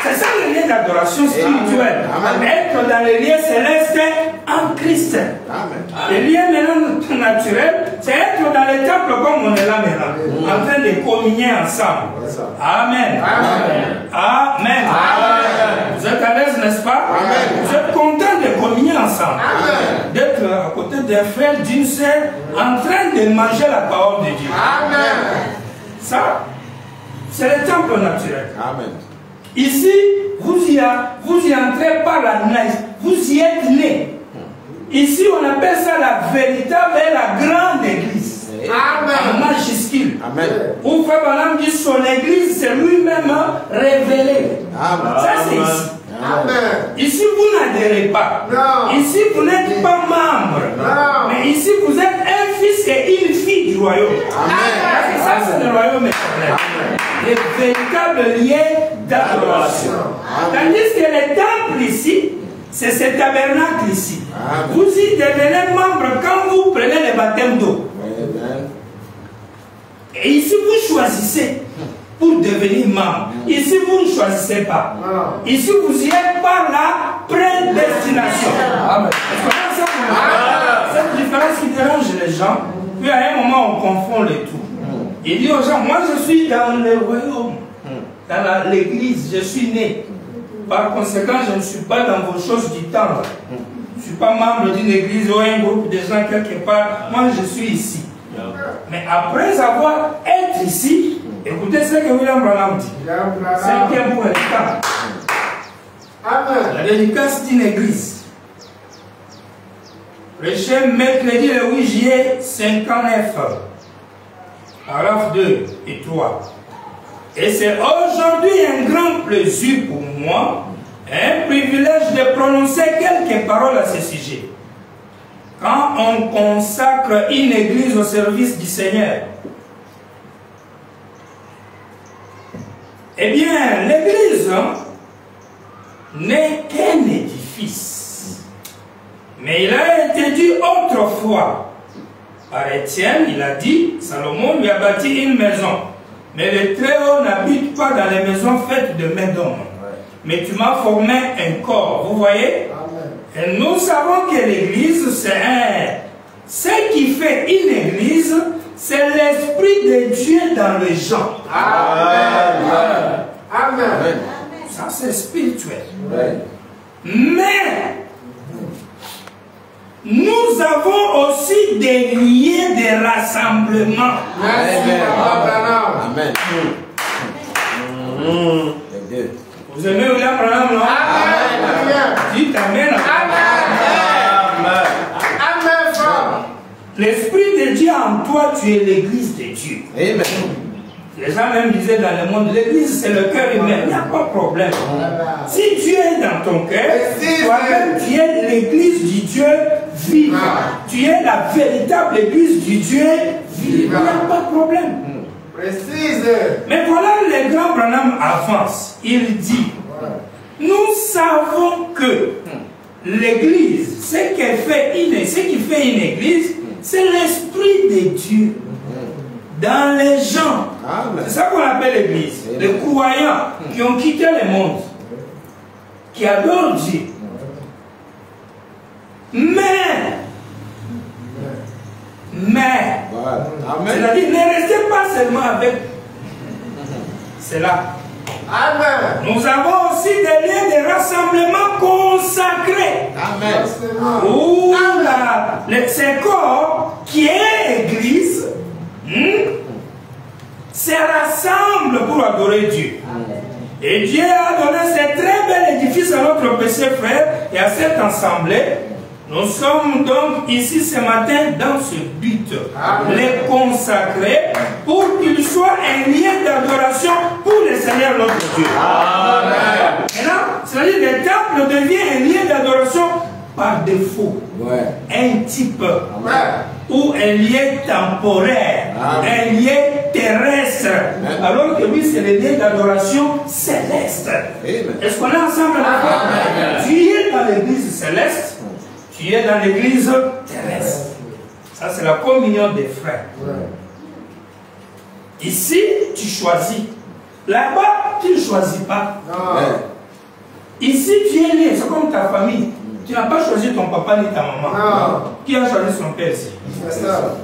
C'est ça le lien d'adoration spirituelle. Amen. Être dans les liens célestes en Christ. Amen. Le lien maintenant naturel, c'est être dans les temples comme on est là maintenant, en train de communier ensemble. Amen. Amen. Amen. Amen. Vous êtes à l'aise, n'est-ce pas? Amen. Vous êtes content de communier ensemble, d'être à côté d'un frère, d'une sœur, en train de manger la parole de Dieu. Amen. Ça, c'est le temple naturel. Amen. Ici, vous y entrez par la naissance. Vous y êtes né. Ici, on appelle ça la véritable et la grande église. Amen. En majuscule. Amen. Où Frère Branham dit son église, c'est lui-même révélé. Amen. Ça, c'est ici. Amen. Ici, vous n'adhérez pas. Non. Ici, vous n'êtes pas membre. Non. Mais ici, vous êtes un fils et une fille du royaume. Amen. Ça, c'est le royaume éternel. Les véritables liens d'adoration. Tandis que les temples ici, c'est ce tabernacle ici. Amen. Vous y devenez membre quand vous prenez le baptême d'eau. Amen. Et ici, vous choisissez pour devenir membre. Ici, vous ne choisissez pas. Ici, vous y êtes par la prédestination. Amen. Cette différence qui dérange les gens, puis à un moment, on confond les tout. Il dit aux gens, moi, je suis dans le royaume, dans l'église, je suis né. Par conséquent, je ne suis pas dans vos choses du temps. Je ne suis pas membre d'une église ou un groupe de gens quelque part. Moi, je suis ici. Mais après avoir été ici, écoutez ce que William Branham dit. Cinquième point, le temps. Amen. La dédicace d'une église. Prêché mercredi le 8 juillet 59. Paragraphe 2 et 3. Et c'est aujourd'hui un grand plaisir pour moi, un privilège de prononcer quelques paroles à ce sujet. Quand on consacre une église au service du Seigneur, eh bien, l'église n'est qu'un édifice. Mais il a été dit autrefois par Étienne, il a dit, Salomon lui a bâti une maison. Mais le Très-Haut n'habite pas dans les maisons faites de mains d'hommes. Mais tu m'as formé un corps, vous voyez? Et nous savons que l'église, c'est un... Ce qui fait une église, c'est l'Esprit de Dieu dans les gens. Amen. Amen. Ça, c'est spirituel. Amen. Mais, nous avons aussi des liens de rassemblement. Merci, Papa Branham. Amen. Vous aimez William Branham, non? Amen. Dites Amen. Amen. Amen, frère. L'Esprit de Dieu en toi, tu es l'église de Dieu. Amen. Les gens même disaient dans le monde, l'église c'est le cœur humain, il n'y a pas de problème. Si Dieu est dans ton cœur, toi-même tu es l'église du Dieu vivant. Tu es la véritable église du Dieu vivant. Il n'y a pas de problème. Précise. Mais voilà, le grand Branham avance. Il dit, nous savons que l'église, ce qui fait une église, c'est l'Esprit de Dieu dans les gens. C'est ça qu'on appelle l'église. Les croyants qui ont quitté le monde, qui adorent Dieu. Mais, c'est-à-dire, ne restez pas seulement avec cela. Amen. Nous avons aussi des lieux de rassemblement consacrés. Amen. Où ce corps qui est église se rassemble pour adorer Dieu. Et Dieu a donné ce très bel édifice à notre péché frère et à cette assemblée. Nous sommes donc ici ce matin dans ce but, les consacrer pour qu'il soit un lien d'adoration pour le Seigneur notre Dieu. Amen. Maintenant, c'est-à-dire que le temple devient un lien d'adoration par défaut, un type ou un lien temporaire, un lien terrestre, alors que lui c'est le lien d'adoration céleste. Est-ce qu'on est ensemble là? Tu es dans l'église céleste, tu es dans l'église terrestre. Ça c'est la communion des frères. Ici tu choisis, là-bas tu ne choisis pas. Ici tu es né, c'est comme ta famille. Tu n'as pas choisi ton papa ni ta maman. Qui a choisi son père ici? C'est ça.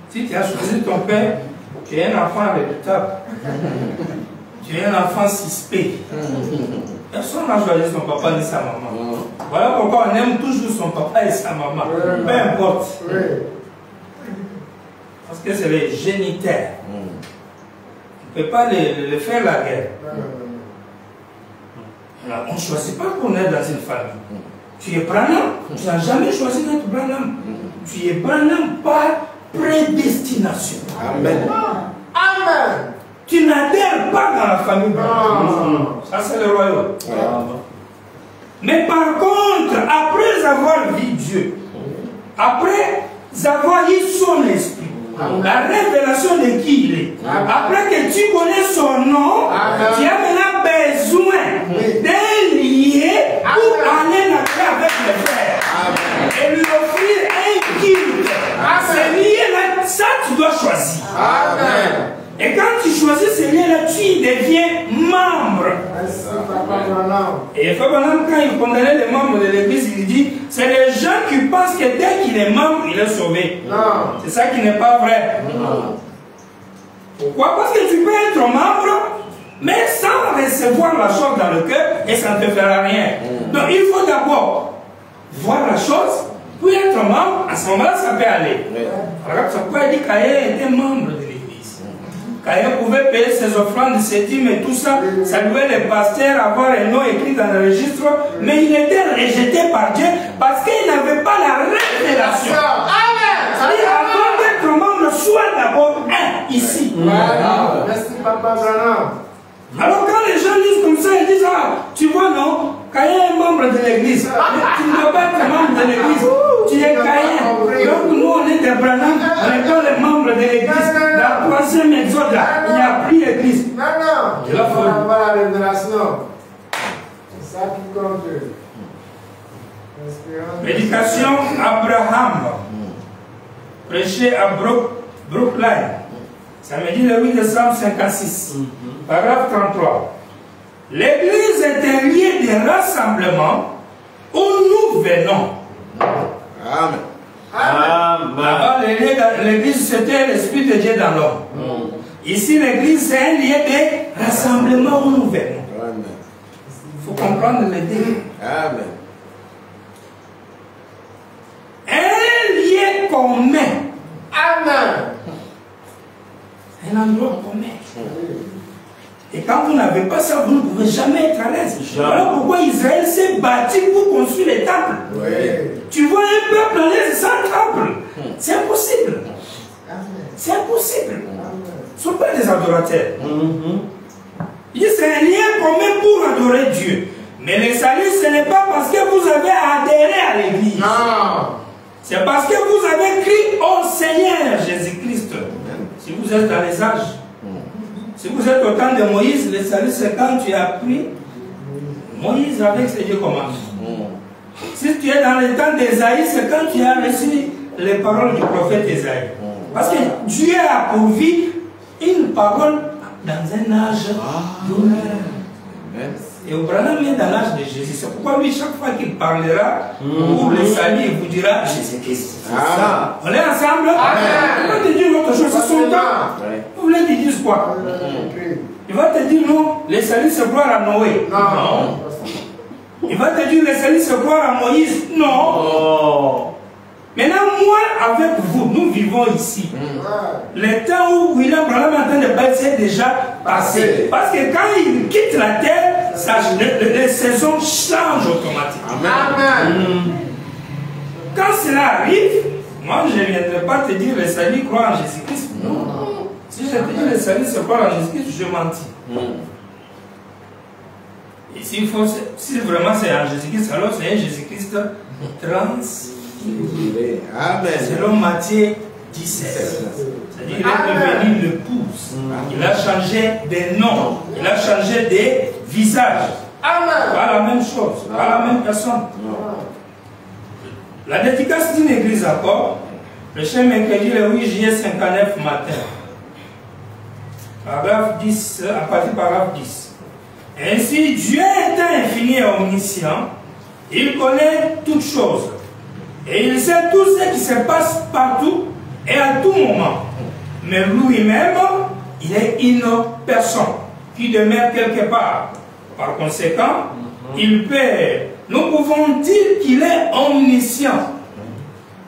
Si tu as choisi ton père, tu es un enfant redoutable. Tu es un enfant suspect. Personne n'a choisi son papa ni sa maman. Voilà pourquoi on aime toujours son papa et sa maman. Peu importe. Parce que c'est les génitaires. On ne peut pas les faire la guerre. Alors, on ne choisit pas qu'on est dans une famille. Tu es Branham, tu n'as jamais choisi d'être Branham. Tu es Branham par prédestination. Amen. Amen. Tu n'adhères pas dans la famille Branham. Ça, c'est le royaume. Mais par contre, après avoir vu Dieu, après avoir eu son esprit, la révélation de qui il est, après que tu connais son nom, tu as maintenant besoin d'un lien pour aller la paix avec le frère et lui offrir un culte. Ce lien-là, ça tu dois choisir. Amen. Et quand tu choisis ce lien-là, tu deviens membre. Et quand il condamnait les membres de l'église, il dit, c'est les gens qui pensent que dès qu'il est membre, il est sauvé. C'est ça qui n'est pas vrai. Pourquoi? Parce que tu peux être membre, mais sans recevoir la chose dans le cœur, et ça ne te fera rien. Donc il faut d'abord voir la chose, puis être membre, à ce moment-là, ça peut aller. Alors, ça peut dire qu'Aïe était membre de l'église. Qu'Aïe pouvait payer ses offrandes, ses dîmes et tout ça, saluer les pasteurs, avoir un nom écrit dans le registre, mais il était rejeté par Dieu parce qu'il n'avait pas la révélation. Amen. Et avant d'être membre, soit d'abord un ici. Merci, Papa Branham. Alors quand les gens disent comme ça, ils disent, ah, tu vois non, Caïn est membre de l'église, tu ne dois pas être membre de l'église, tu es Caïn. Donc nous on est des Branham, on est pas les membres de l'église. Dans la 3e exode, il n'y a plus l'église. Non, il faut avoir la révélation. C'est ça qui compte. Prédication Abraham, prêché à Brookline, samedi le 8 décembre 56, paragraphe 33. L'église est un lieu de rassemblement où nous venons. Amen. Avant, l'église c'était l'Esprit de Dieu dans l'homme. Ici, l'église c'est un lieu de rassemblement où nous venons. Il faut comprendre les deux. Amen. Un lieu commun. Amen. Un endroit commun. Et quand vous n'avez pas ça, vous ne pouvez jamais être à l'aise. Voilà pourquoi Israël s'est bâti pour construire les temples. Tu vois un peuple à l'aise sans temple. C'est impossible. C'est impossible. Ce ne sont pas des adorateurs. C'est un lien commun pour adorer Dieu. Mais le salut, ce n'est pas parce que vous avez adhéré à l'église. C'est parce que vous avez crié au Seigneur Jésus-Christ. Si vous êtes dans les âges, si vous êtes au temps de Moïse, le salut c'est quand tu as pris Moïse avec ses 10 commandements. Si tu es dans le temps d'Ésaïe, c'est quand tu as reçu les paroles du prophète Ésaïe. Parce que Dieu a pourvu une parole dans un âge d'honneur. Et Abraham est dans l'âge de Jésus. C'est pourquoi lui, chaque fois qu'il parlera pour le salut, il vous dira Jésus-Christ. On est ensemble? Il va te dire autre chose, c'est son temps. Vous voulez qu'il dise quoi? Il va te dire non, le salut c'est gloire à Noé. Non. Il va te dire le salut c'est gloire à Moïse. Non. Maintenant, moi, avec vous, nous vivons ici. Le temps où William Branham est en train de bâtir c'est déjà passé. Parce que quand il quitte la terre, les saisons changent automatiquement. Amen. Quand cela arrive, moi je ne viendrai pas te dire le salut, croire en Jésus-Christ. Non. Si je te dis le salut, c'est croire en Jésus-Christ, je mentis. Et si vraiment c'est en Jésus-Christ, alors c'est un Jésus-Christ transfiguré. Selon Matthieu 17. C'est-à-dire qu'il est devenu l'épouse. Il a changé de nom. Il a changé de visage. Pas la même chose. Pas la même personne. La dédicace d'une église encore, le chien mercredi le 8 juillet 59 matin. Paragraphe 10, à partir du paragraphe 10. Ainsi, Dieu étant infini et omniscient, il connaît toutes choses. Et il sait tout ce qui se passe partout et à tout moment. Mais lui-même, il est une personne qui demeure quelque part. Par conséquent, il peut nous pouvons dire qu'il est omniscient.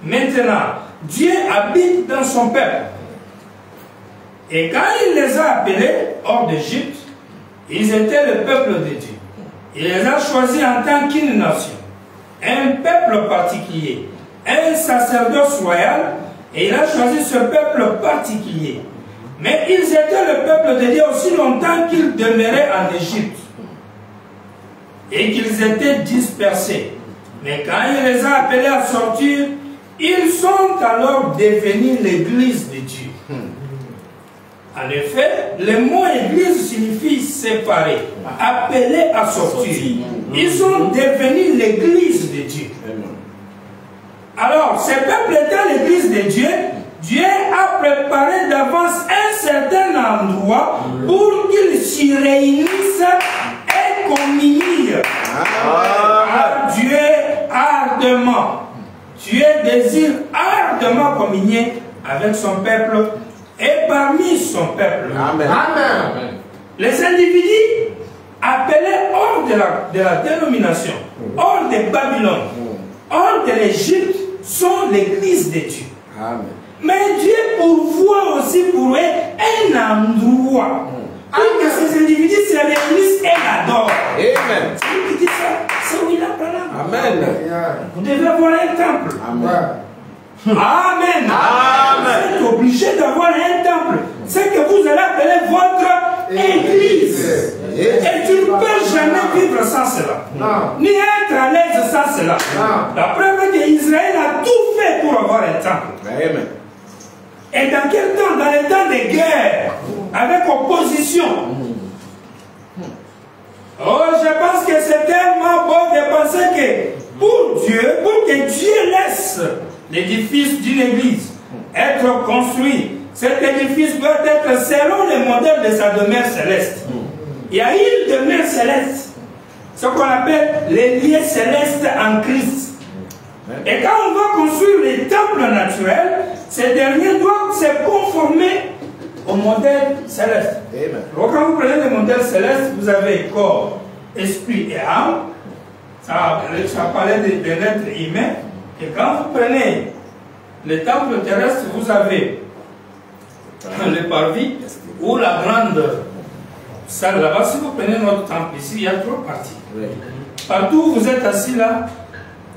Maintenant, Dieu habite dans son peuple. Et quand il les a appelés hors d'Égypte, ils étaient le peuple de Dieu. Il les a choisis en tant qu'une nation, un peuple particulier, un sacerdoce royal, et il a choisi ce peuple particulier. Mais ils étaient le peuple de Dieu aussi longtemps qu'ils demeuraient en Égypte et qu'ils étaient dispersés. Mais quand il les a appelés à sortir, ils sont alors devenus l'église de Dieu. En effet, le mot église signifie séparer, appeler à sortir. Ils sont devenus l'église de Dieu. Alors, ces peuples étant l'église de Dieu, Dieu a préparé d'avance un certain endroit pour qu'ils s'y réunissent et communient à Dieu ardemment. Dieu désire ardemment communier avec son peuple et parmi son peuple. Amen. Amen. Les individus appelés hors de la dénomination, hors de Babylone, hors de l'Égypte, sont l'église de Dieu. Amen. Mais Dieu pourvoit aussi pour eux un endroit pour que ces individus se réunissent et l'adorent. Amen. Celui qui dit ça, c'est William Branham. Amen. Vous devez avoir un temple. Amen. Amen. Amen. Vous êtes obligé d'avoir un temple. C'est que vous allez appeler votre église. Et tu ne peux jamais vivre sans cela. Non. Ni être à l'aise sans cela. Non. La preuve est qu'Israël a tout fait pour avoir un temple. Amen. Et dans quel temps? Dans les temps de guerre, avec opposition. Oh, je pense que c'est tellement beau de penser que pour Dieu, pour que Dieu laisse l'édifice d'une église être construit, cet édifice doit être selon le modèle de sa demeure céleste. Il y a une demeure céleste, ce qu'on appelle les lieux célestes en Christ. Et quand on va construire les temples naturels, ces derniers doivent se conformer au modèle céleste. Amen. Donc quand vous prenez le modèle céleste, vous avez corps, esprit et âme. Ça parlait des êtres humains. Et quand vous prenez les temples terrestres, vous avez le parvis ou la grande salle là-bas. Si vous prenez notre temple ici, il y a 3 parties. Oui. Partout où vous êtes assis là,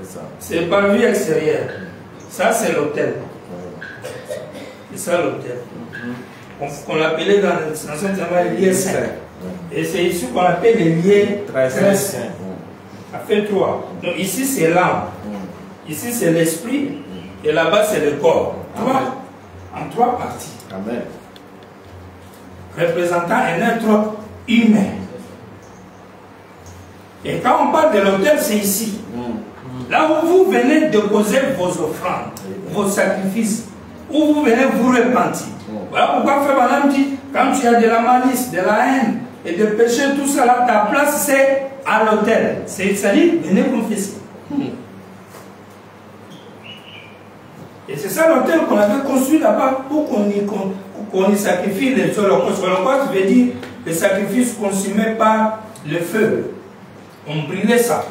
C'est ça. c'est le parvis extérieur. Ça, c'est l'hôtel. C'est ça l'hôtel. Qu'on appelait dans l'Ancien Testament les lieux saints. Et c'est ici qu'on appelle les lieux très saints. Ça fait 3. Donc ici, c'est l'âme. Ici, c'est l'esprit. Et là-bas, c'est le corps. 3. En 3 parties. Amen. Représentant un être humain. Et quand on parle de l'autel, c'est ici. Là où vous venez déposer vos offrandes, vos sacrifices, où vous venez vous repentir. Voilà pourquoi Frère Branham dit, quand tu as de la malice, de la haine et de péché, tout ça là, ta place c'est à l'autel. C'est-à-dire, venez confesser. Et c'est ça l'autel qu'on avait construit là-bas pour qu'on y sacrifie les holocaustes. L'holocauste veut dire les sacrifices consumés par le feu. On brûlait ça.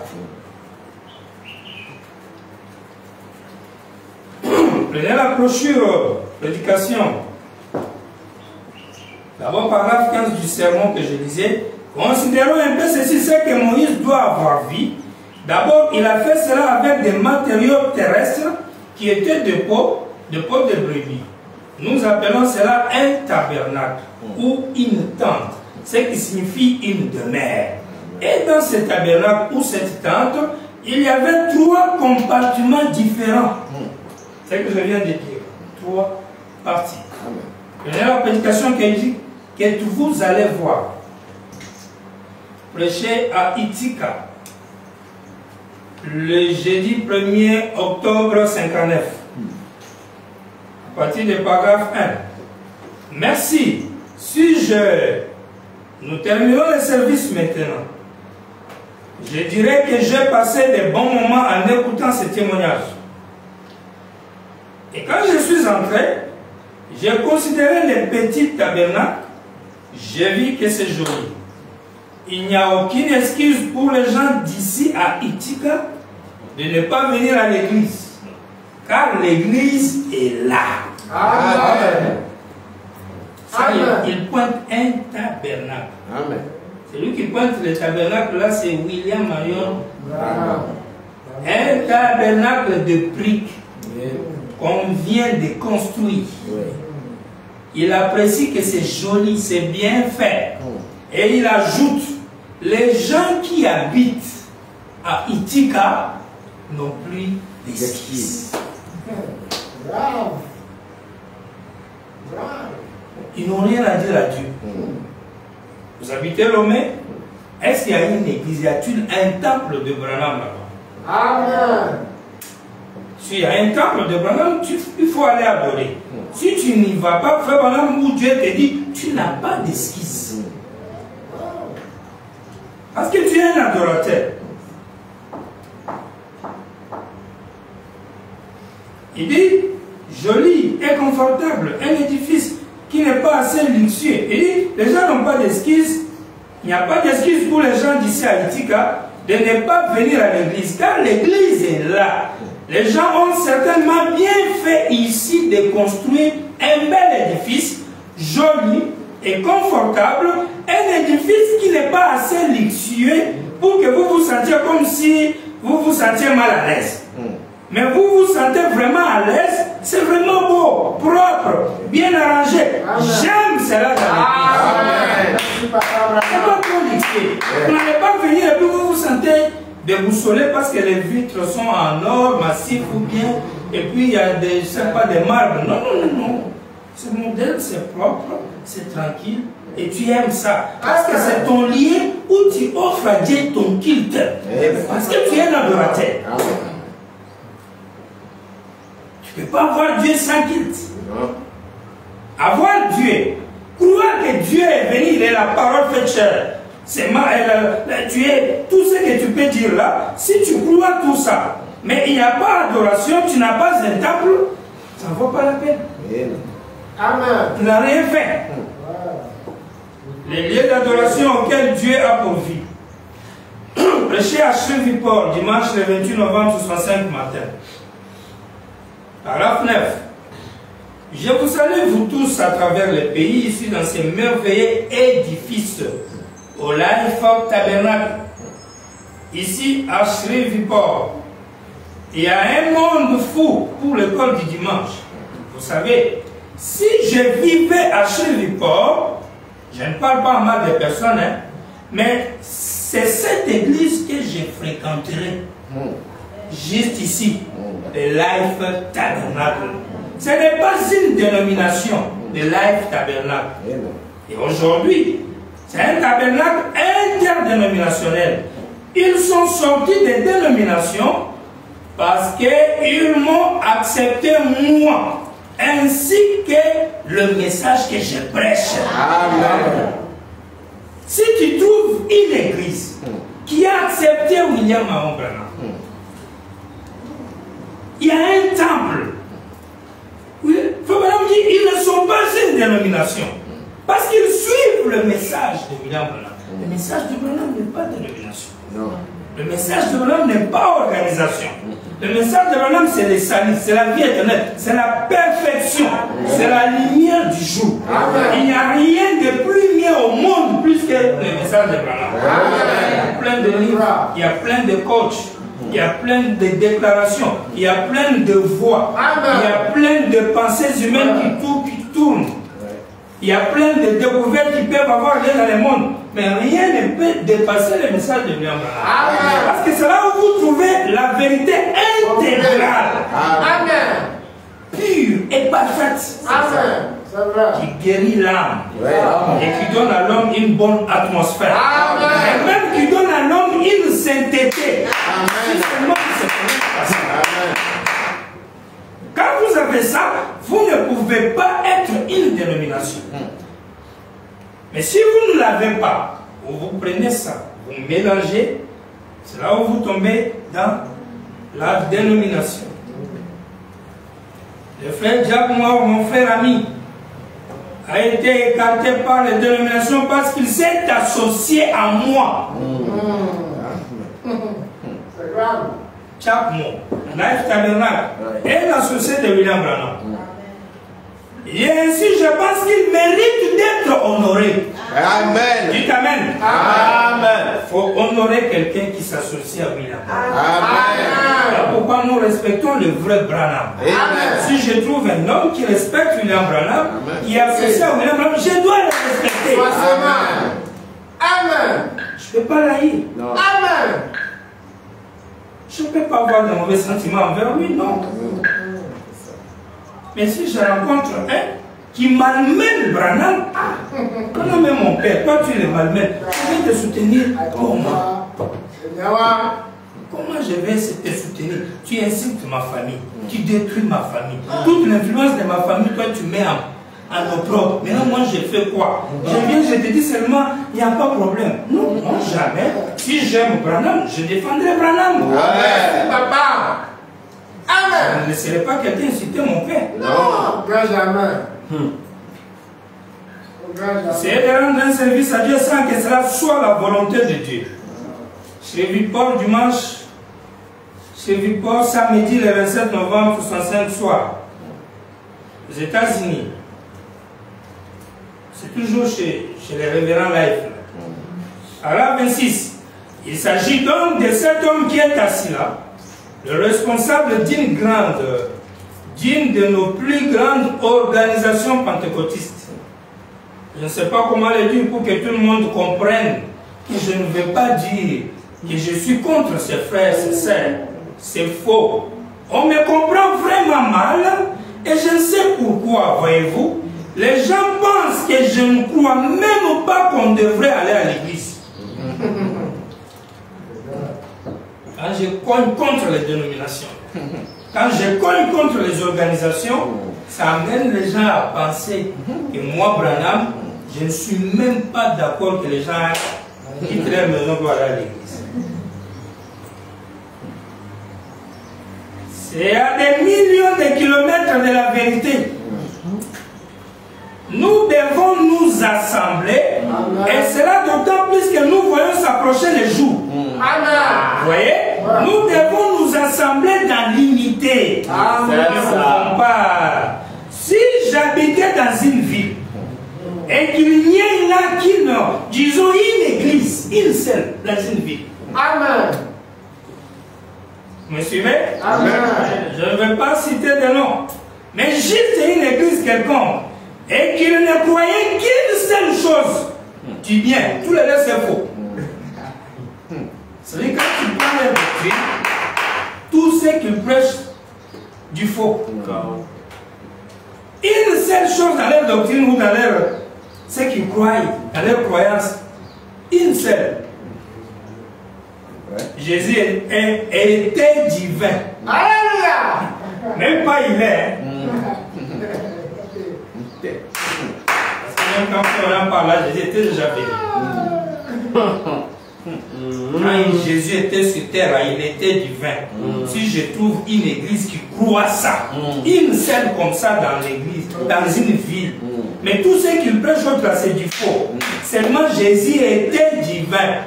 Prenez la brochure prédication. D'abord, paragraphe 15 du sermon que je lisais. Considérons un peu ceci, c'est que Moïse doit avoir vu. D'abord, il a fait cela avec des matériaux terrestres qui étaient de peau de brebis. Nous appelons cela un tabernacle ou une tente, ce qui signifie une demeure. Et dans ce tabernacle ou cette tente, il y avait 3 compartiments différents. C'est ce que je viens de dire. 3 parties. Prenez la prédication qui dit que vous allez voir. Prêcher à Itika le jeudi 1er octobre 59. À partir du paragraphe 1. Merci. Nous terminons le service maintenant. Je dirais que j'ai passé des bons moments en écoutant ce témoignage. Et quand je suis entré, j'ai considéré les petits tabernacles, j'ai vu que c'est joli. il n'y a aucune excuse pour les gens d'ici à Itika de ne pas venir à l'église. Car l'église est là. Amen. Ça, il pointe un tabernacle. Amen. Celui qui pointe le tabernacle là, c'est William Marion. Un tabernacle de briques qu'on vient de construire. Il apprécie que c'est joli, c'est bien fait. Et il ajoute, les gens qui habitent à Itika n'ont plus d'esquisse. Bravo. Ils n'ont rien à dire à Dieu. Vous habitez Lomé? Est-ce qu'il y a une église? Y a-t-il un temple de Branham là-bas? Amen. S'il y a un temple de Branham, il faut aller adorer. Si tu n'y vas pas, frère Branham, où Dieu te dit, tu n'as pas d'esquisse. Parce que tu es un adorateur. Il dit, joli et confortable, un édifice qui n'est pas assez luxueux. Il dit, les gens n'ont pas d'excuses. Il n'y a pas d'excuse pour les gens d'ici à Itika de ne pas venir à l'église, car l'église est là. Les gens ont certainement bien fait ici de construire un bel édifice, joli et confortable, un édifice qui n'est pas assez luxueux pour que vous vous sentiez comme si vous vous sentiez mal à l'aise. Mais vous vous sentez vraiment à l'aise, c'est vraiment beau, propre, bien arrangé. J'aime cela dans l'église. C'est pas trop luxueux. Vous n'allez pas venir et puis vous vous sentez déboussolé parce que les vitres sont en or, massif ou bien, et puis il y a des, je sais pas, des marbres. Non, non, non, non. Ce modèle, c'est propre, c'est tranquille, et tu aimes ça. Parce que c'est ton lieu où tu offres à Dieu ton culte. Parce que tu es un adorateur. Tu ne peux pas avoir Dieu sans culte. Avoir Dieu, croire que Dieu est venu, il est la parole faite chair. C'est tu es tout ce que tu peux dire là. Si tu crois tout ça, mais il n'y a pas d'adoration, tu n'as pas un temple, ça ne vaut pas la peine. Amen. Tu n'as rien fait. Les lieux d'adoration auxquels Dieu a pourvu. Prêché à Shreveport, dimanche le 28 novembre 65 matin. Paragraphe 9. Je vous salue vous tous à travers le pays, ici dans ces merveilleux édifices, au Life Tabernacle, ici à Shreveport. Il y a un monde fou pour l'école du dimanche. Vous savez, si je vivais à Shreveport, je ne parle pas mal de personnes, hein, mais c'est cette église que je fréquenterai. Juste ici, le Life Tabernacle. Ce n'est pas une dénomination, le Life Tabernacle. Et aujourd'hui, c'est un tabernacle interdénominationnel. Ils sont sortis des dénominations parce qu'ils m'ont accepté moi, ainsi que le message que je prêche. Amen. Si tu trouves une église qui a accepté William Marion Branham, il y a un temple. Ils ne sont pas une dénomination. Parce qu'ils suivent le message de William Branham. Le message de Branham n'est pas dénomination. Non. Le message de Branham n'est pas organisation. Le message de Branham, c'est le salut, c'est la vie éternelle, c'est la perfection, c'est la lumière du jour. Amen. Il n'y a rien de plus mieux au monde plus que le message de Branham. Il y a plein de livres, il y a plein de coachs. Il y a plein de déclarations, il y a plein de voix, il y a plein de pensées humaines qui tournent. Il y a plein de découvertes qui peuvent avoir lieu dans le monde. Mais rien ne peut dépasser le message de William Branham. Parce que c'est là où vous trouvez la vérité intégrale. Amen. Pure et parfaite. Amen. Qui guérit l'âme. Et qui donne à l'homme une bonne atmosphère. Amen. Et même qui donne à l'homme une sainteté. Amen. Quand vous avez ça, vous ne pouvez pas être une dénomination. Mais si vous ne l'avez pas, vous prenez ça, vous mélangez, c'est là où vous tombez dans la dénomination. Le frère Jacques Moore, mon frère ami, a été écarté par les dénominations parce qu'il s'est associé à moi. C'est grave. Chaque mot. Life Tabernacle est l'associé de William Branham. Et ainsi, je pense qu'il mérite d'être honoré. Amen. Dites Amen. Amen. Il faut honorer quelqu'un qui s'associe à William Branham. Amen. Voilà pourquoi nous respectons le vrai Branham. Amen. Si je trouve un homme qui respecte William Branham, qui est associé à William Branham, je dois le respecter. Amen. Amen. Je ne peux pas l'haïr. Non. Amen. Je ne peux pas avoir de mauvais sentiments envers lui, non. Mais si je rencontre un qui malmène Branham, quand même mon père, toi tu le malmènes, je vais te soutenir. Comment? Comment je vais te soutenir? Tu insultes ma famille, tu détruis ma famille. Toute l'influence de ma famille, toi tu mets en opprobre. Maintenant moi je fais quoi? Je viens, je te dis seulement, il n'y a pas de problème. Non, non, jamais. Si j'aime Branham, je défendrai Branham. Amen. Papa. Amen. Je ne laisserai pas quelqu'un insulter mon père. Non, grand jamais. C'est de rendre un service à Dieu sans que cela soit la volonté de Dieu. Chez Vicport dimanche, chez Vicport samedi le 27 novembre 65 soir, aux États-Unis. C'est toujours chez les révérends Life. À la 26, il s'agit donc de cet homme qui est assis là, le responsable d'une de nos plus grandes organisations pentecôtistes. Je ne sais pas comment le dire pour que tout le monde comprenne que je ne veux pas dire que je suis contre ces frères, ces sœurs. C'est faux. On me comprend vraiment mal et je ne sais pourquoi, voyez-vous. Les gens pensent que je ne crois même pas qu'on devrait aller à l'église. Quand je cogne contre les dénominations, quand je cogne contre les organisations, ça amène les gens à penser que moi, Branham, je ne suis même pas d'accord que les gens quittent leur maison pour aller à l'église. C'est à des millions de kilomètres de la vérité. Nous devons nous assembler. Et cela d'autant plus que nous voyons s'approcher les jours. Vous voyez? Nous devons nous assembler dans l'unité. Si j'habitais dans une ville et qu'il n'y ait là qu'une, disons une église, une seule dans une ville. Amen. Vous me suivez? Amen. Je ne vais pas citer de nom. Mais juste une église quelconque et qu'il ne croyait qu'une seule chose, du bien, tout le reste c'est faux. C'est-à-dire quand tu prends les doctrines, tout ce qu'ils prêchent du faux. Une seule chose dans leur doctrine ou dans leur, ce qu'ils croient, dans leur croyance, une seule. Jésus était divin. Alléluia. Même pas il est. Parce que même quand on en parle là, Jésus était déjà venu. Quand Jésus était sur terre, il était divin. Si je trouve une église qui croit ça, une seule comme ça dans l'église, dans une ville, mais tout ce qu'il prêche autre là, c'est du faux. Seulement Jésus était divin.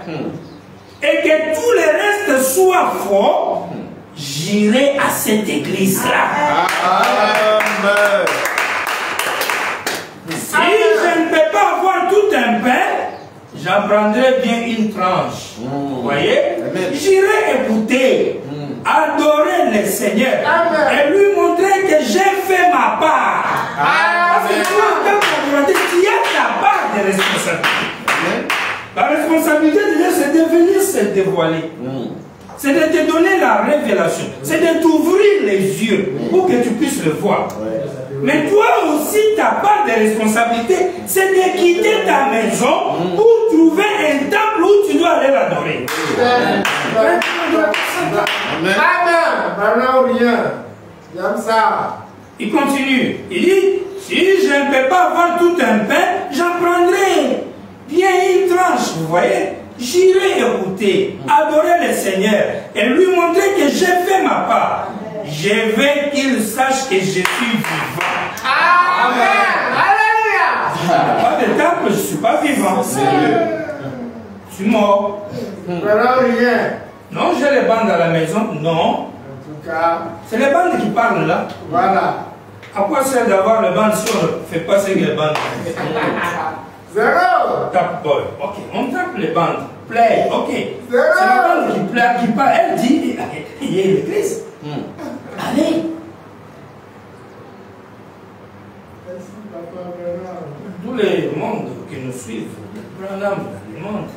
Et que tout le reste soit faux, j'irai à cette église-là. Amen. Si je ne peux pas avoir tout un pain, j'en prendrai bien une tranche. Vous voyez? J'irai écouter, adorer le Seigneur et lui montrer que j'ai fait ma part. Parce que toi, en tant que tu as ta part de responsabilité. La responsabilité de Dieu, c'est de venir se dévoiler. C'est de te donner la révélation. C'est de t'ouvrir les yeux pour que tu puisses le voir. Mais toi aussi, ta part de responsabilité, c'est de quitter ta maison pour trouver un temple où tu dois aller l'adorer. Amen. J'aime ça. Il continue. Il dit, si je ne peux pas avoir tout un pain, j'en prendrai bien une tranche, vous voyez. J'irai écouter, adorer le Seigneur et lui montrer que j'ai fait ma part. Je veux qu'il sache que je suis vivant. Amen. Alléluia. Je suis mort. Maintenant, rien. Non, j'ai les bandes à la maison. Non. En tout cas, C'est les bandes qui parlent là. voilà. À quoi sert d'avoir les bandes si on ne fait pas ce que les bandes? Zéro. Tape boy. Ok, on tape les bandes. Play. Ok. C'est Zéro. la bande qui parle. Elle dit, il y a l'église. Allez. Merci, Papa Bernard. Tous les mondes qui nous suivent, les Branham dans le monde,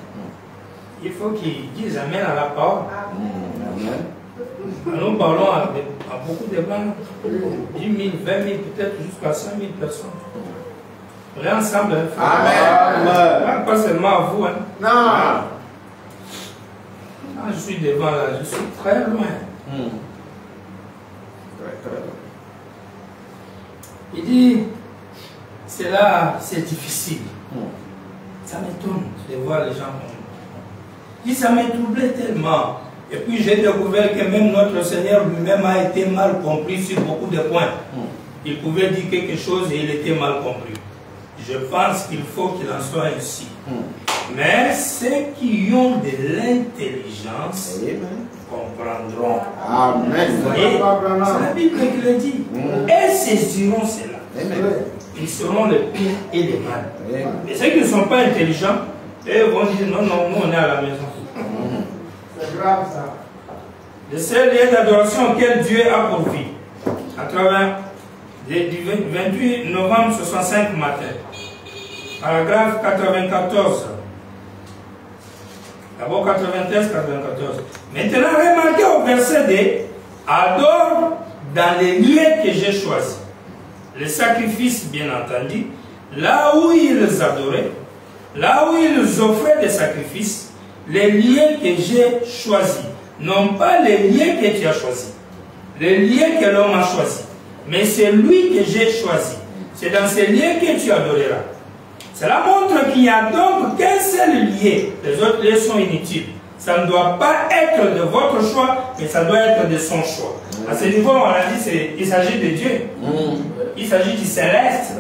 il faut qu'ils disent Amen à la parole. Nous parlons à beaucoup de Branham. 10 000, 20 000, peut-être jusqu'à 5 000 personnes. On est ensemble. Amen. Pas seulement à vous. Hein. Non. Quand je suis devant là, je suis très loin. Il dit, c'est là, c'est difficile. Ça m'étonne de voir les gens comme il dit, ça m'a troublé tellement. Et puis j'ai découvert que même notre Seigneur lui-même a été mal compris sur beaucoup de points. Il pouvait dire quelque chose et il était mal compris. Je pense qu'il faut qu'il en soit ainsi. Mais ceux qui ont de l'intelligence comprendront. Amen. Vous voyez, c'est la Bible qui le dit. Et saisiront cela. Ils seront les pires et les mal. Mais ceux qui ne sont pas intelligents, eux vont dire non, non, nous on est à la maison. C'est grave ça. Le seul lieu d'adoration auquel Dieu a pourvu, à travers du 28 novembre 65 matin, paragraphe 94. D'abord 93, 94. Maintenant, remarquez au verset 2, adore dans les lieux que j'ai choisis. Les sacrifices, bien entendu, là où ils adoraient, là où ils offraient des sacrifices, les lieux que j'ai choisis, non pas les lieux que tu as choisis, les lieux que l'homme a choisis, mais c'est lui que j'ai choisi. C'est dans ces lieux que tu adoreras. Cela montre qu'il n'y a donc qu'un seul lieu. Les autres lieux sont inutiles. Ça ne doit pas être de votre choix, mais ça doit être de son choix. À ce niveau, on a dit il s'agit de Dieu. Il s'agit du céleste.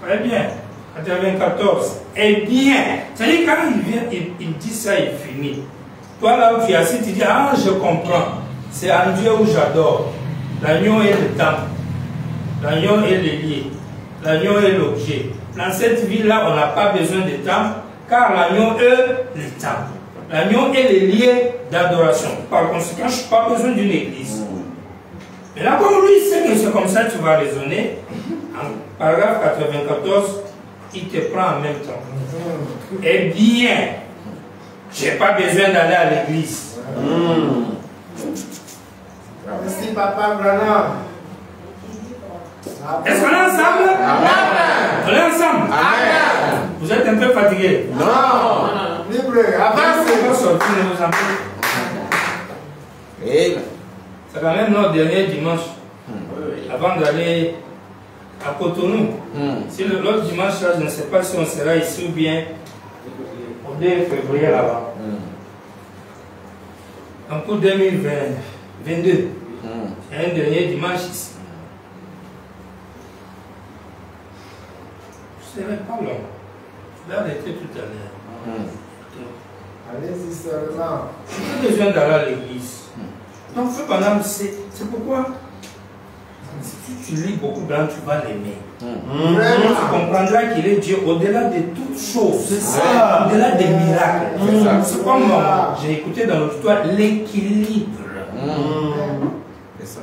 Très bien. 94. Eh bien, c'est-à-dire quand il vient, il dit ça, il finit. Toi là où tu es assis, tu dis, ah, je comprends. C'est en Dieu où j'adore. L'agneau est le temple. L'agneau est le lieu. L'agneau est l'objet. Dans cette ville-là, on n'a pas besoin de temple, car l'agneau est le temple. L'agneau est le lieu d'adoration. Par conséquent, je n'ai pas besoin d'une église. Mais là, comme lui sait que c'est comme ça que tu vas raisonner, en paragraphe 94, il te prend en même temps. Eh bien, je n'ai pas besoin d'aller à l'église. Merci, Papa Branham. Est-ce qu'on est ensemble? Amen. On est ensemble? Amen. Vous êtes un peu fatigué? Non. Libre. Avancez. On va sortir de nos emplois. C'est quand même notre dernier dimanche. Avant d'aller à Cotonou. Si l'autre dimanche, là, je ne sais pas si on sera ici ou bien au 2 février là-bas. Donc pour 2022, il y a un dernier dimanche ici. Je ne serai pas long. Je vais arrêter tout à l'heure. Allez-y seulement. J'ai besoin d'aller à l'église. Donc, Frère Branham, c'est pourquoi si tu lis beaucoup blanc, tu vas l'aimer. Tu comprendras qu'il est Dieu au-delà de toutes choses. C'est ça. Au-delà des miracles. C'est comme j'ai écouté dans l'auditoire l'équilibre. C'est ça.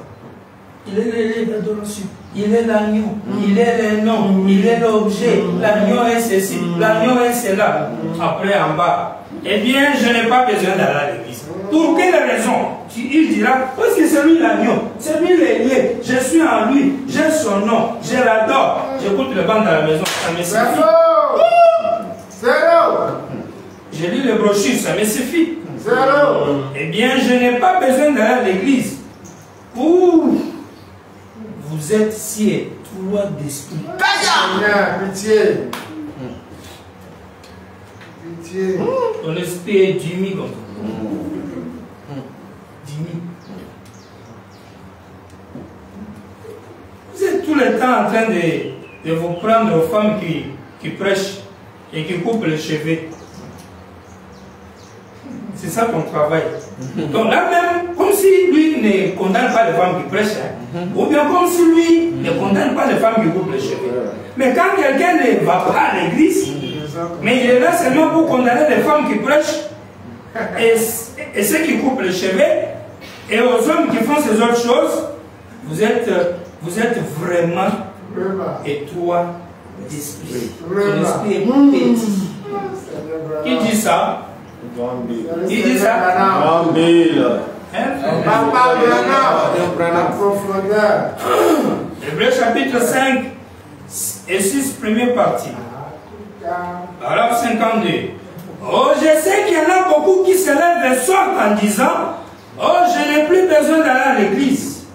Il est le lieu d'adoration. Il est l'agneau. Il est le nom. Il est l'objet. L'agneau est ceci. L'agneau est cela. Après, en bas. Eh bien, je n'ai pas besoin d'aller à l'église. Pour quelle raison? Il dira, parce que c'est lui l'agneau, c'est lui le je suis en lui, j'ai son nom, je l'adore. J'écoute le band à la maison, ça me suffit. Zéro. Je lis les brochures, ça me suffit. Zéro. Eh bien, je n'ai pas besoin d'aller à l'église. Ouh, vous êtes si étroit d'esprit. Pitié. Pitié. Ton esprit est dimi comme ça. Vous êtes tout le temps en train de vous prendre aux femmes qui prêchent et qui coupe les cheveux. C'est ça ton travail. Donc là même, comme si lui ne condamne pas les femmes qui prêchent, ou bien comme si lui ne condamne pas les femmes qui coupent les cheveux. Mais quand quelqu'un ne va pas à l'église, mais il est là seulement pour condamner les femmes qui prêchent et ceux qui coupent les cheveux, et aux hommes qui font ces autres choses, vous êtes vraiment étroit d'esprit. Ton esprit est petit. Qui dit ça? Qui dit ça? Hébreux chapitre 5 et 6, première partie. Alors 52. Oh, je sais qu'il y en a beaucoup qui se lèvent le soir en disant: oh, je n'ai plus besoin d'aller à l'église.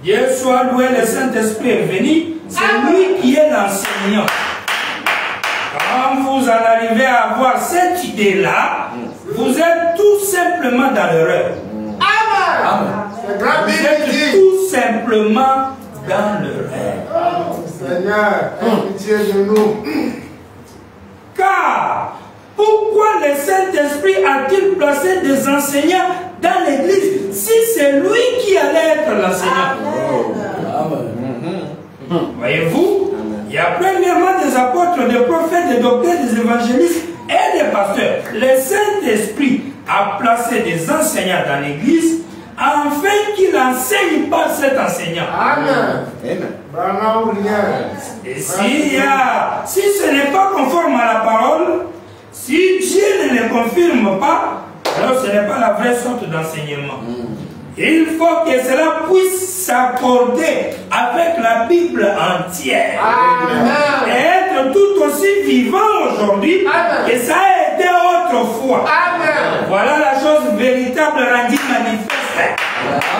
Dieu soit loué, le Saint-Esprit est venu. C'est lui qui est l'enseignant. Quand vous en arrivez à avoir cette idée-là, vous êtes tout simplement dans l'erreur. Vous êtes tout simplement dans l'erreur. Seigneur, pitié de nous. Car pourquoi le Saint-Esprit a-t-il placé des enseignants dans l'église si c'est lui qui allait être l'enseignant? Voyez-vous, il y a premièrement des apôtres, des prophètes, des docteurs, des évangélistes et des pasteurs. Le Saint-Esprit a placé des enseignants dans l'église afin qu'il enseigne par cet enseignant. Amen. Et si ce n'est pas conforme à la parole, si Dieu ne le confirme pas, alors ce n'est pas la vraie sorte d'enseignement. Il faut que cela puisse s'accorder avec la Bible entière. Amen. Et être tout aussi vivant aujourd'hui que ça a été autrefois. Amen. Voilà la chose véritable rendue manifeste.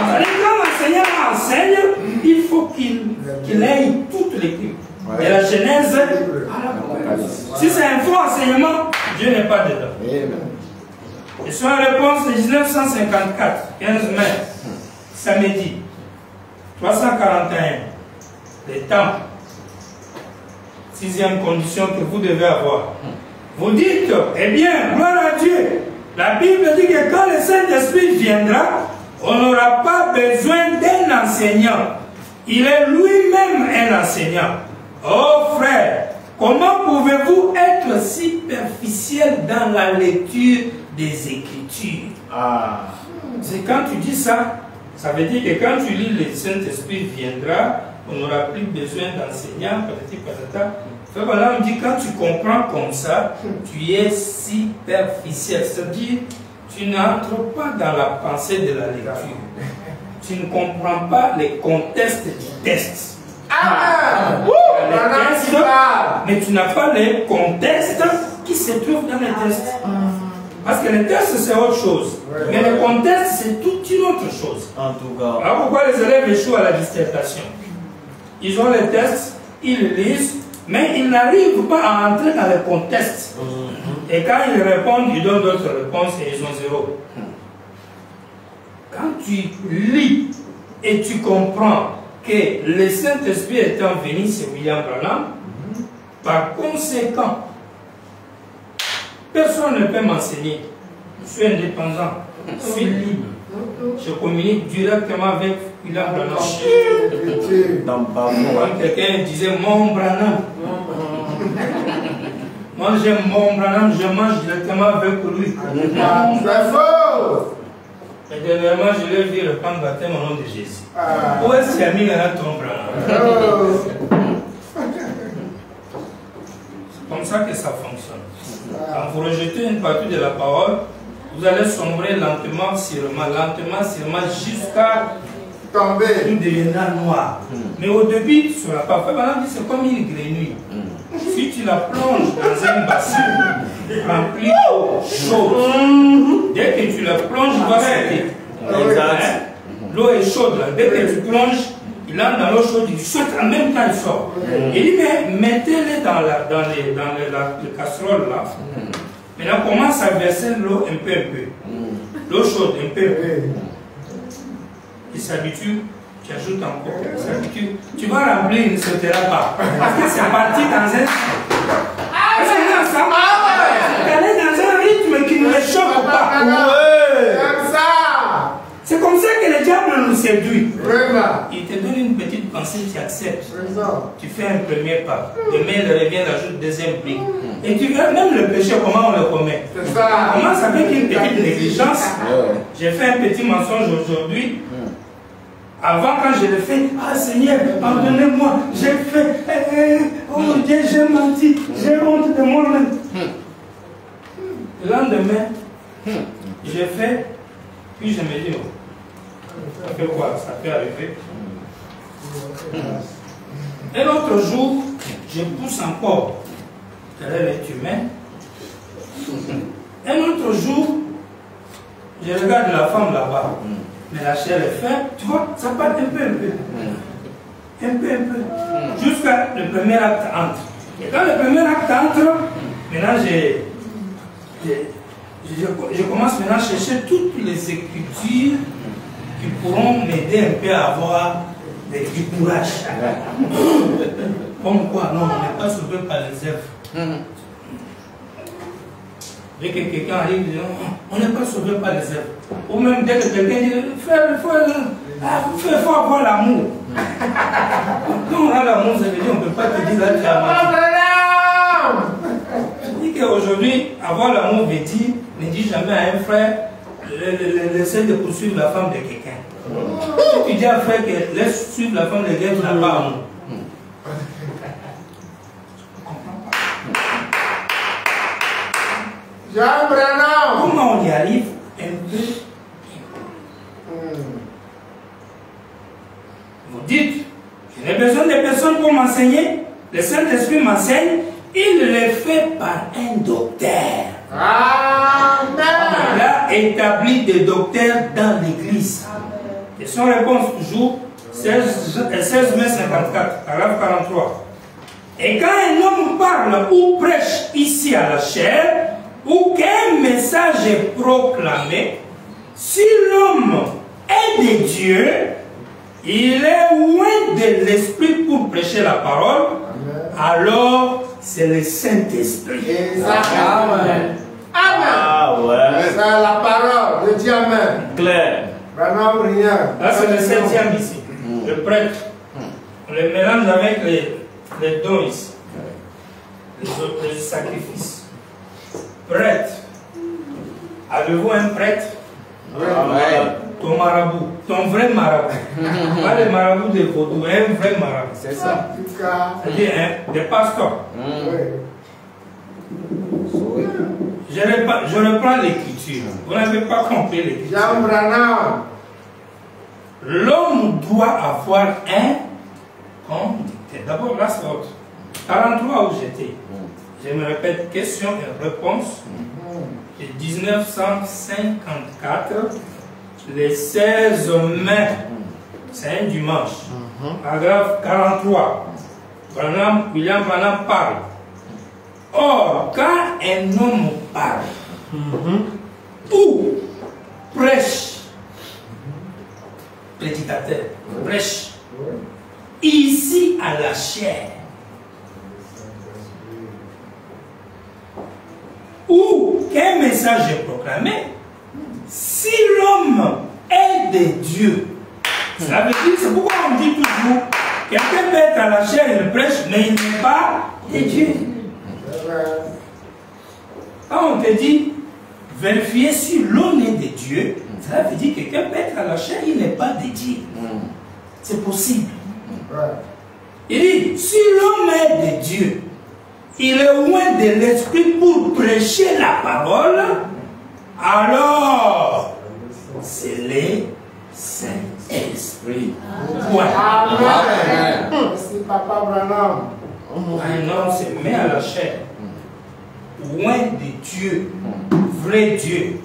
Quand l'enseignant enseigne, il faut qu'il ait toutes les Bibles. De la Genèse à l'Apocalypse. Si c'est un faux enseignement, Dieu n'est pas dedans. Et sur la réponse de 1954, 15 mai, samedi, 341, les temples, sixième condition que vous devez avoir. Vous dites, eh bien, gloire à Dieu. La Bible dit que quand le Saint-Esprit viendra, on n'aura pas besoin d'un enseignant. Il est lui-même un enseignant. Oh frère, comment pouvez-vous être superficiel dans la lecture des Écritures? C'est quand tu dis ça, ça veut dire que quand tu lis le Saint-Esprit viendra, on n'aura plus besoin d'enseignants, patati patata. Voilà, on dit quand tu comprends comme ça, tu es superficiel. C'est-à-dire, tu n'entres pas dans la pensée de la lecture. Tu ne comprends pas les contextes du texte. Mais tu n'as pas les contextes qui se trouvent dans les textes. Parce que le texte c'est autre chose. Mais le contexte c'est toute une autre chose. En tout cas. Alors pourquoi les élèves échouent à la dissertation? Ils ont les textes, ils les lisent, mais ils n'arrivent pas à entrer dans le contexte. Et quand ils répondent, ils donnent d'autres réponses et ils ont zéro. Quand tu lis et tu comprends que le Saint-Esprit étant venu sur William Branham, par conséquent, personne ne peut m'enseigner. Je suis indépendant, je suis libre. Je communique directement avec William Branham. Quand quelqu'un disait mon Branham, moi j'aime mon Branham, je mange directement avec lui. C'est faux. Et dernièrement, je lui ai vu le camp baptême au nom de Jésus. Où est-ce qu'il y a mis ton Branham? C'est comme ça que ça fonctionne. Quand vous rejetez une partie de la parole, vous allez sombrer lentement, sûrement, jusqu'à tomber. Tout deviendra noir. Mais au début, tu ne seras pas fait. Maintenant, c'est comme une grenouille. Si tu la plonges dans un bassin rempli d'eau chaude, dès que tu la plonges, il va sauter. L'eau est chaude. Là. Dès que tu plonges, il entre dans l'eau chaude, il saute en même temps, il sort. Et il dit, mais mettez-les dans les casseroles là. Maintenant, commence à verser l'eau un peu. L'eau chaude, un peu. Il s'habitue, tu ajoutes encore, il s'habitue. Tu vas remplir, il ne sautera pas. Parce que c'est parti dans un... Est-ce que nous ensemble? Tu fais un premier pas. Demain, il revient, ajoute deuxième brique. Et tu verras même le péché, comment on le commet. C'est ça. On commence avec une petite négligence. J'ai fait un petit mensonge aujourd'hui. Avant, quand je le fais, ah Seigneur, pardonnez-moi, j'ai fait, oh Dieu, j'ai menti, j'ai honte de moi-même. Le lendemain, j'ai fait, puis je me dis, oh, ça fait quoi? Ça peut arriver. Un autre jour, je pousse encore. Tel est l'être humain. Un autre jour, je regarde la femme là-bas. Mais la chair est faite, tu vois, ça part un peu. Un peu. Jusqu'à le premier acte entre. Et quand le premier acte entre, maintenant je commence maintenant à chercher toutes les écritures qui pourront m'aider un peu à avoir du courage. Comme quoi, non, on n'est pas sauvé par les œuvres. Dès que quelqu'un arrive, il dit non, on n'est pas sauvé par les œuvres. Ou même dès que quelqu'un dit, il faut avoir l'amour. Quand on a l'amour, ça veut dire qu'on ne peut pas te dire là, tu as menti. Je dis qu'aujourd'hui, avoir l'amour veut dire, ne dis jamais à un frère, essaie de poursuivre la femme de quelqu'un. Si tu dis à un frère que laisse suivre la femme de quelqu'un, tu n'as pas amour. Comment on y arrive? Un peu. Vous dites, je n'ai besoin de personne pour m'enseigner. Le Saint-Esprit m'enseigne. Il le fait par un docteur. Amen. Il a établi des docteurs dans l'église. Et son réponse toujours, 16 mai 54, paragraphe 43. Et quand un homme parle ou prêche ici à la chair, ou qu'un message est proclamé, si l'homme est de Dieu, il est loin de l'esprit pour prêcher la parole, alors c'est le Saint-Esprit. Amen. Ah ouais. C'est la parole. Je dis Amen. Clair. Là, c'est le 7e ici. Le prêtre. On le mélange avec les dons ici. Les sacrifices. Prêtre. Avez-vous un prêtre? Ouais. Ton marabout. Ton vrai marabout. Pas le marabout de vaudou, un vrai marabout. C'est ça. C'est-à-dire des pasteurs. Je reprends l'écriture. Vous n'avez pas compris l'écriture. L'homme doit avoir un conducteur. D'abord, la sorte. 43 où j'étais. Je me répète, question et réponse. De 1954, les 16 mai, c'est un dimanche. Paragraphe 43. William Branham parle. Or, quand un homme parle, ou prêche, prédicateur, prêche, ici à la chair, ou qu'un message est proclamé, si l'homme est de Dieu, cela veut dire, c'est pourquoi on dit toujours, quelqu'un peut être à la chair, il prêche, mais il n'est pas de Dieu. Quand on te dit, vérifier si l'homme est de Dieu, cela veut dire que quelqu'un peut être à la chair, il n'est pas de Dieu. C'est possible. Il dit, si l'homme est de Dieu, il est loin de l'esprit pour prêcher la parole, alors c'est le Saint-Esprit. Amen. Merci Papa Branham. Un homme se met à la chair, loin de Dieu, vrai Dieu.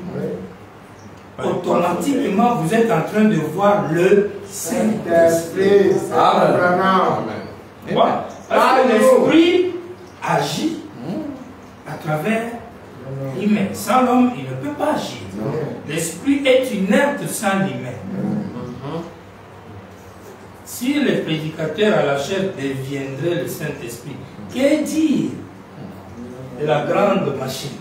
Automatiquement, vous êtes en train de voir le Saint-Esprit. Amen. Parce que l'Esprit agit à travers l'humain. Sans l'homme, il ne peut pas agir. L'Esprit est inerte sans l'humain. Si le prédicateur à la chair deviendrait le Saint-Esprit, que dire de la grande machine?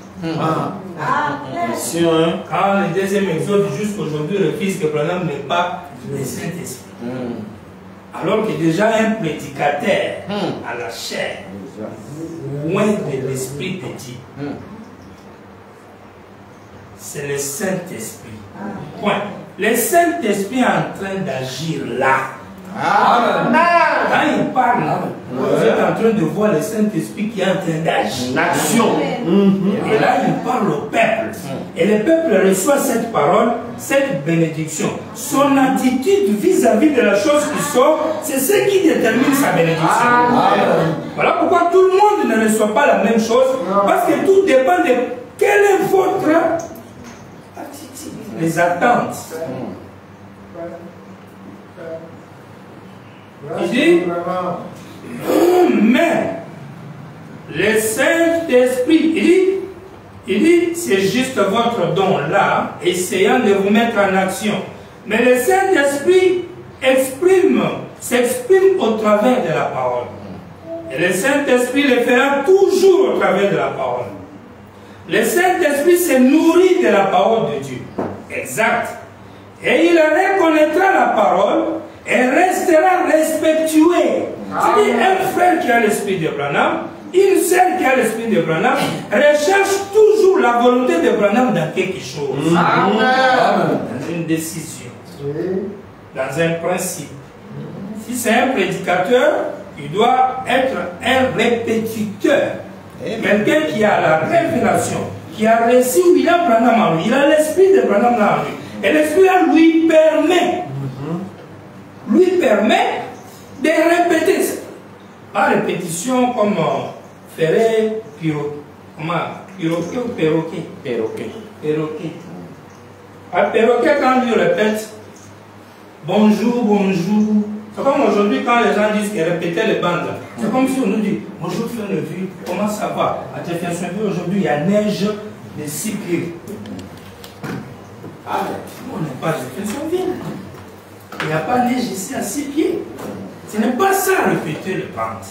Quand le deuxième exode jusqu'aujourd'hui refuse que Branham n'est pas le Saint-Esprit. Alors que déjà un prédicateur à la chair, loin de l'Esprit de Dieu, c'est le Saint-Esprit. Point. Le Saint-Esprit est en train d'agir là. Quand il parle, vous êtes en train de voir le Saint-Esprit qui est en train d'agir. L'action. Et là, il parle au peuple. Et le peuple reçoit cette parole, cette bénédiction. Son attitude vis-à-vis de la chose qui sort, c'est ce qui détermine sa bénédiction. Voilà pourquoi tout le monde ne reçoit pas la même chose. Parce que tout dépend de quelle est votre attitude, les attentes. Il dit, mais le Saint-Esprit, il dit, c'est juste votre don là, essayant de vous mettre en action. Mais le Saint-Esprit s'exprime au travers de la parole. Et le Saint-Esprit le fera toujours au travers de la parole. Le Saint-Esprit se nourrit de la parole de Dieu. Exact. Et il reconnaîtra la parole et restera respectueux. C'est-à-dire un frère qui a l'esprit de Branham, une sœur qui a l'esprit de Branham, recherche toujours la volonté de Branham dans quelque chose. Amen. Dans une décision. Dans un principe. Si c'est un prédicateur, il doit être un répétiteur. Quelqu'un qui a la révélation, qui a reçu William Branham en lui, il a l'esprit de Branham en lui. Et l'esprit lui permet de répéter. Pas répétition comme ferait perroquet ou perroquet. Perroquet. Un perroquet, quand il répète bonjour, bonjour. C'est comme aujourd'hui quand les gens disent qu'ils répétaient les bandes. C'est comme si on nous dit bonjour Feneville, comment ça va? À Feneville aujourd'hui il y a neige de 6 pieds. On n'est pas de Feneville. Il n'y a pas neige ici à 6 pieds. Ce n'est pas ça répéter les bandes.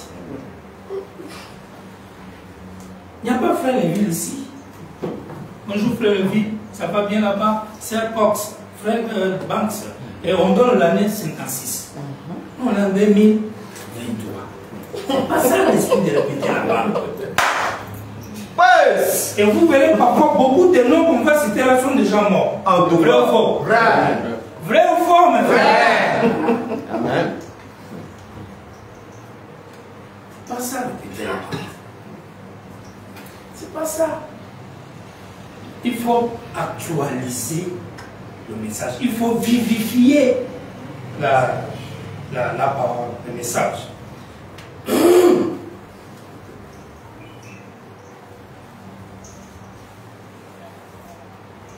Il n'y a pas Feneville ici. Bonjour Feneville, ça va bien là-bas? C'est Cox, Frère Banks. Et on donne l'année 56. On est en 2023. C'est pas ça l'esprit de répéter la bande. Et vous verrez parfois beaucoup de noms qu'on va citer là sont déjà morts. Vrai ou faux? Vrai ou faux, mes frères? Amen. C'est pas ça répéter la bande. C'est pas ça. Il faut actualiser le message. Il faut vivifier la parole, le message.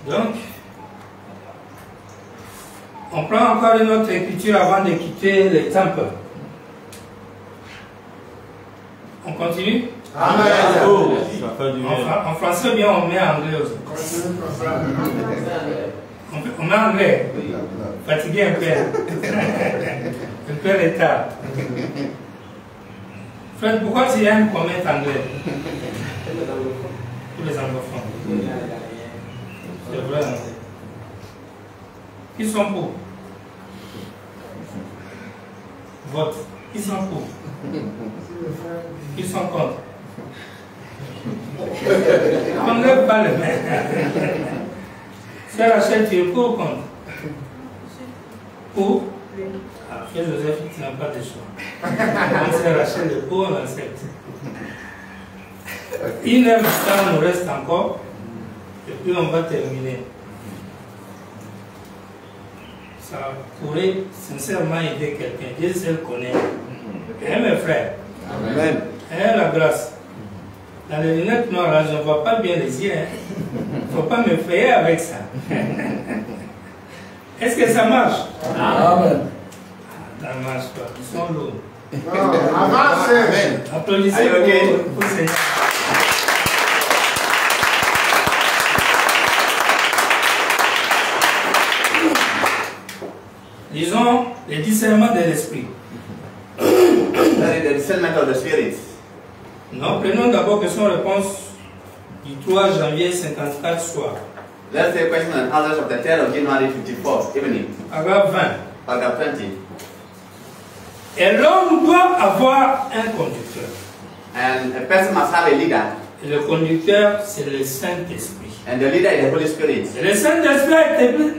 Donc, on prend encore une autre écriture avant de quitter le temple. On continue? Amen. En français ou bien on met en anglais aussi? On met en anglais. Fatigué un peu. Un peu retard. Fred, pourquoi tu aimes qu'on mette anglais? Tous les anglophones. C'est vrai. Qui sont pour? Vote. Qui sont pour? Qui sont contre? On ne lève pas les mains. Sœur Rachel, tu es pour ou contre? Pour? Ah, Frère Joseph, tu n'as pas de choix. Sœur Rachel est pour, on accepte. 1 heure de temps nous reste encore. Et puis on va terminer. Ça pourrait sincèrement aider quelqu'un. Dieu seul connaît. Et mes frères. Amen. Et la grâce. Dans les lunettes noires, je ne vois pas bien les yeux. Il ne faut pas me frayer avec ça. Est-ce que ça marche? Amen. Ça ne marche pas. Ils sont lourds. Amen. Applaudissez pour Seigneur. Disons le discernement de l'esprit. The discernment of the spirits. Non, prenons d'abord question réponse du 3 janvier 54 soir. Let's take a question on others of the 10th of January 54 evening. Paragraphe 20. Paragraph 20. Et l'homme doit avoir un conducteur. And a person must have a leader. Et le conducteur, c'est le Saint-Esprit. And the leader is the Holy Spirit. Et le Saint-Esprit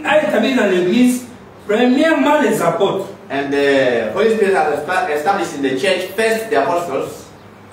a établi dans l'Église, premièrement, les apôtres. And the Holy Spirit has established in the church first the apostles,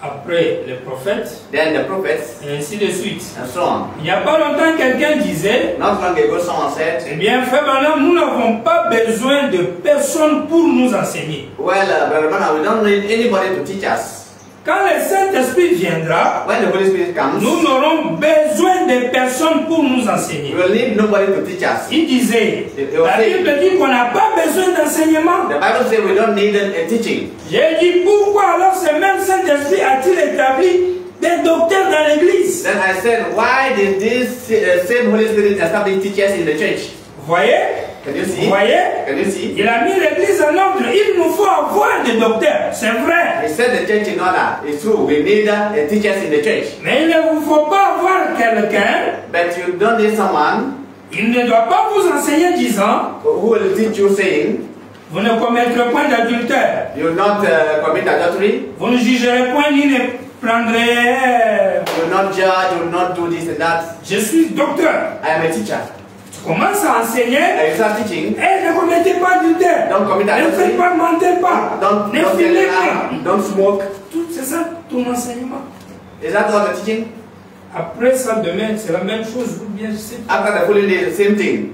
Après, les prophètes, then the prophets, et ainsi de suite. and so on. Il n'y a pas longtemps, quelqu'un disait, Not long ago, someone said, eh bien, frère Branham, nous n'avons pas besoin de personne pour nous enseigner. well, Brother Branham, we don't need anybody to teach us. Quand le Saint-Esprit viendra, When the Holy Spirit comes, nous n'aurons besoin de personne pour nous enseigner. we will need nobody to teach us. Il disait, la Bible dit qu'on n'a pas besoin d'enseignement. The Bible says we don't need a teaching. J'ai dit, pourquoi alors ce même Saint-Esprit a-t-il établi des docteurs dans l'Église? Then I said, why did this same Holy Spirit establish teachers in the church? Vous voyez? Can you see? Vous voyez? Can you see? Il a mis l'Église en ordre. Il nous faut avoir des docteurs. C'est vrai. He set the church in order. It's true. We need teachers in the church. Mais il ne vous faut pas avoir quelqu'un. But you don't need someone Il ne doit pas vous enseigner disant, who will teach you saying, vous ne commettrez point d'adultère. you will not commit adultery, Vous ne jugerez point ni ne prendrez. you will not judge, you will not do this and that. Je suis docteur. I am a teacher. Tu commences à enseigner. And you start teaching. Eh, ne commettez pas d'adultère. Don't commit Ne adultery. faites pas, mentez pas. Don't Ne fumez pas. don't smoke. Tout c'est ça ton enseignement. Is that all the teaching? Après ça, demain, c'est la même chose. Ou bien je sais pas. After the following day, the same thing.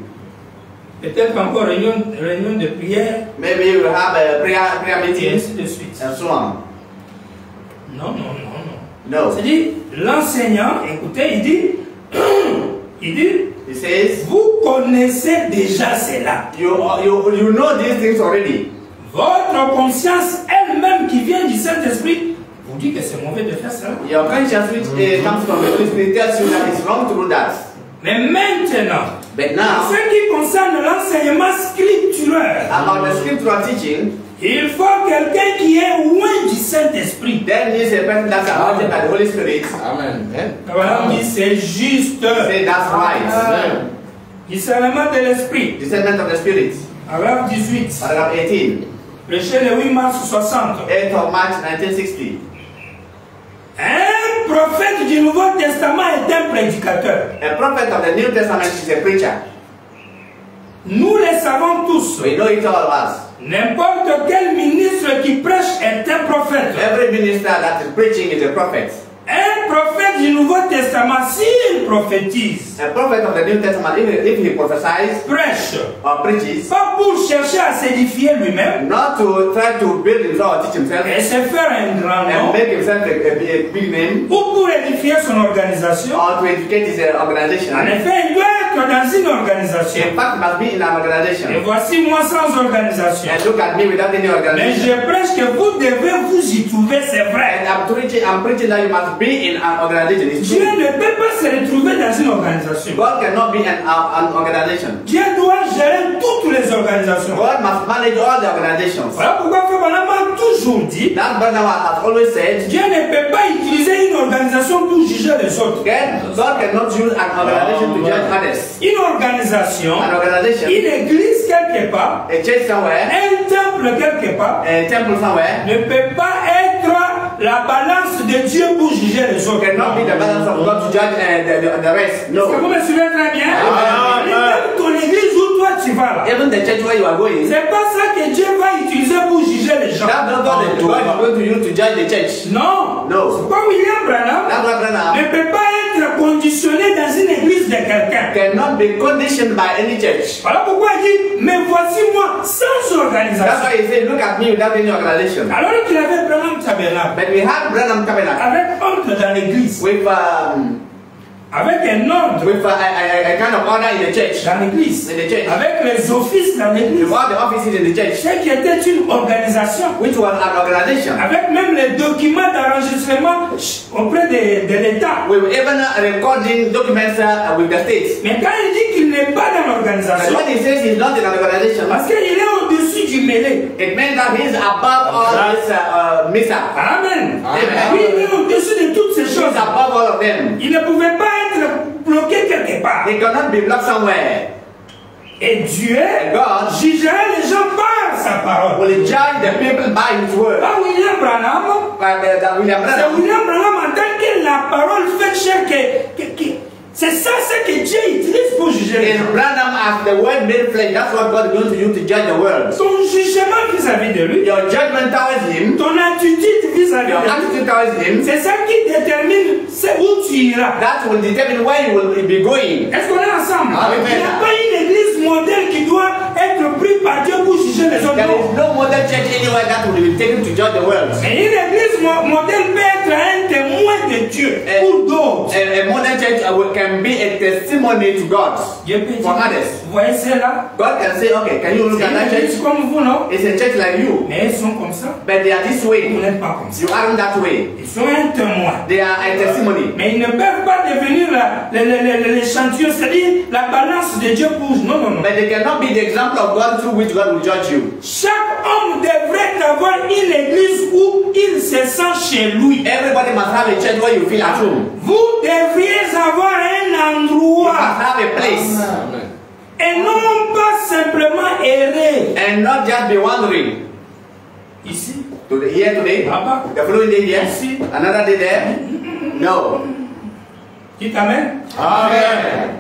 Peut-être encore réunion de prière. Maybe you will have a prayer Et meeting ainsi de suite. and so on. Non, non, non, non. No. C'est-à-dire, l'enseignant, écoutez, il dit, He says, vous connaissez déjà cela. you know these things already. Votre conscience elle-même qui vient du Saint-Esprit vous dit que c'est mauvais de faire cela. Your conscience, which comes from the Holy Spirit, tells you that it's wrong to do that. Mais maintenant, But en now, ce qui concerne l'enseignement scripturaire, about the scriptural teaching, il faut quelqu'un qui est loin du Saint-Esprit. there is a person that's surrounded by the Holy Spirit. Amen. Abraham dit c'est juste. Say that's right. Discernement de l'Esprit. Discernment of the Spirit. Paragraphe 18. Paragraph 18. Prêché le 8 mars 60. 8th of March 1960. Un prophète du Nouveau Testament est un prédicateur. A prophet of the New Testament is a preacher. Nous le savons tous. We know it all of us. N'importe quel ministre qui prêche est un prophète. Every minister that is preaching is a prophet. Un prophète du Nouveau Testament, s'il prophétise, A prophet of the New Testament, if he prophesies prêche, or preaches, pas pour chercher à s'édifier lui-même not to try to build himself or teach himself et se faire un grand and nom, make himself a big name, ou pour édifier son organisation. or to educate his organization. En effet, il doit être dans une organisation. In fact, must be in an organization. Et voici moi sans organisation. And look at me without any Mais organization. je prêche que vous devez vous y trouver, c'est vrai. And I'm preaching that you must be in an organization. It's Dieu true. ne peut pas se retrouver dans une organisation. God cannot be an organization. Dieu doit gérer toutes les organisations. God must manage all the organizations. Voilà pourquoi Frère Branham a toujours dit, That brother has always said, Dieu ne peut pas utiliser une organisation pour juger les autres. God cannot use an organization to judge others. Une organisation, An organization, une église quelque part, a church somewhere, un temple quelque part, a temple somewhere, ne peut pas être la balance de Dieu pour juger les autres. cannot be the balance of God to judge the rest. Est-ce que No. vous me suivez très bien? Amen. Même ton église où toi tu vas là, Even the church where you are going, c'est pas ça que Dieu va utiliser pour juger les gens. that's not God that God is going to use to judge the church. Non. No. C'est pas William Branham That's why Branham ne peut pas être conditionné dans une église de quelqu'un. cannot be conditioned by any church. Voilà pourquoi il dit, mais voici moi sans That's organisation. why he said, look at me without any organization. Alors qu'il avait Branham Tabernacle, But we have Branham Tabernacle avec ordre dans l'église, with avec un ordre a kind of order in the church. dans l'église, In the church. avec les offices dans l'église, With all the offices in the church, ce qui était une organisation, which was an organization. avec même les documents d'enregistrement auprès de l'État. We were even recording documents with the states. Mais quand il dit qu'il n'est pas dans And l'organisation, when he says he's not in an organization, parce qu'il est au-dessus du mêlé. it means that he's above all this mishap. Amen. Amen. Lui, il est au-dessus de toutes ces He's choses. above all of them. Il ne pouvait pas être bloqué quelque part. He cannot be blocked somewhere. Et Dieu And God jugerait les gens par sa parole. will judge the people by his word. Pas William Branham. William C'est Branham. William Branham en tant que la parole fait chair c'est ça ce que Dieu utilise pour juger les In gens. Branham as the word made flesh, that's what God is going to use to judge the world. Ton jugement vis-à-vis de lui, Your judgment towards him, ton attitude vis-à-vis your de lui, attitude towards him, c'est ça qui détermine où tu iras. that will determine where you will be going. Est-ce qu'on est ensemble? Amen. Il n'y a pas une église modèle qui doit être prise par Dieu pour juger les autres. There is no model church anywhere that will be taken to judge the world. Mais une église modèle peut être un témoin de Dieu pour d'autres. A modern church can be a testimony to God Dieu peut for dire, others. vous voyez celle-là? God can say, okay, can you look C'est at that une church? église comme vous, non? It's a church like you, Mais ils sont comme ça. but they are this Vous way. n'êtes pas comme ça. You aren't that way. Ils sont un témoin. They are a testimony. Mais ils ne peuvent pas devenir l'échantillon, c'est-à-dire la balance de Dieu pour... Non, non, non. But they cannot be the example of God through which God will judge you. Chaque homme devrait avoir une église où il se sent chez lui. Everybody must have a church where you feel at home. Vous devriez avoir un You endroit must have a place et non pas simplement errer. and not just be wandering. Ici, Here today, là-bas, the following day here, ici. another day there. No. Qui t'amène? Amen.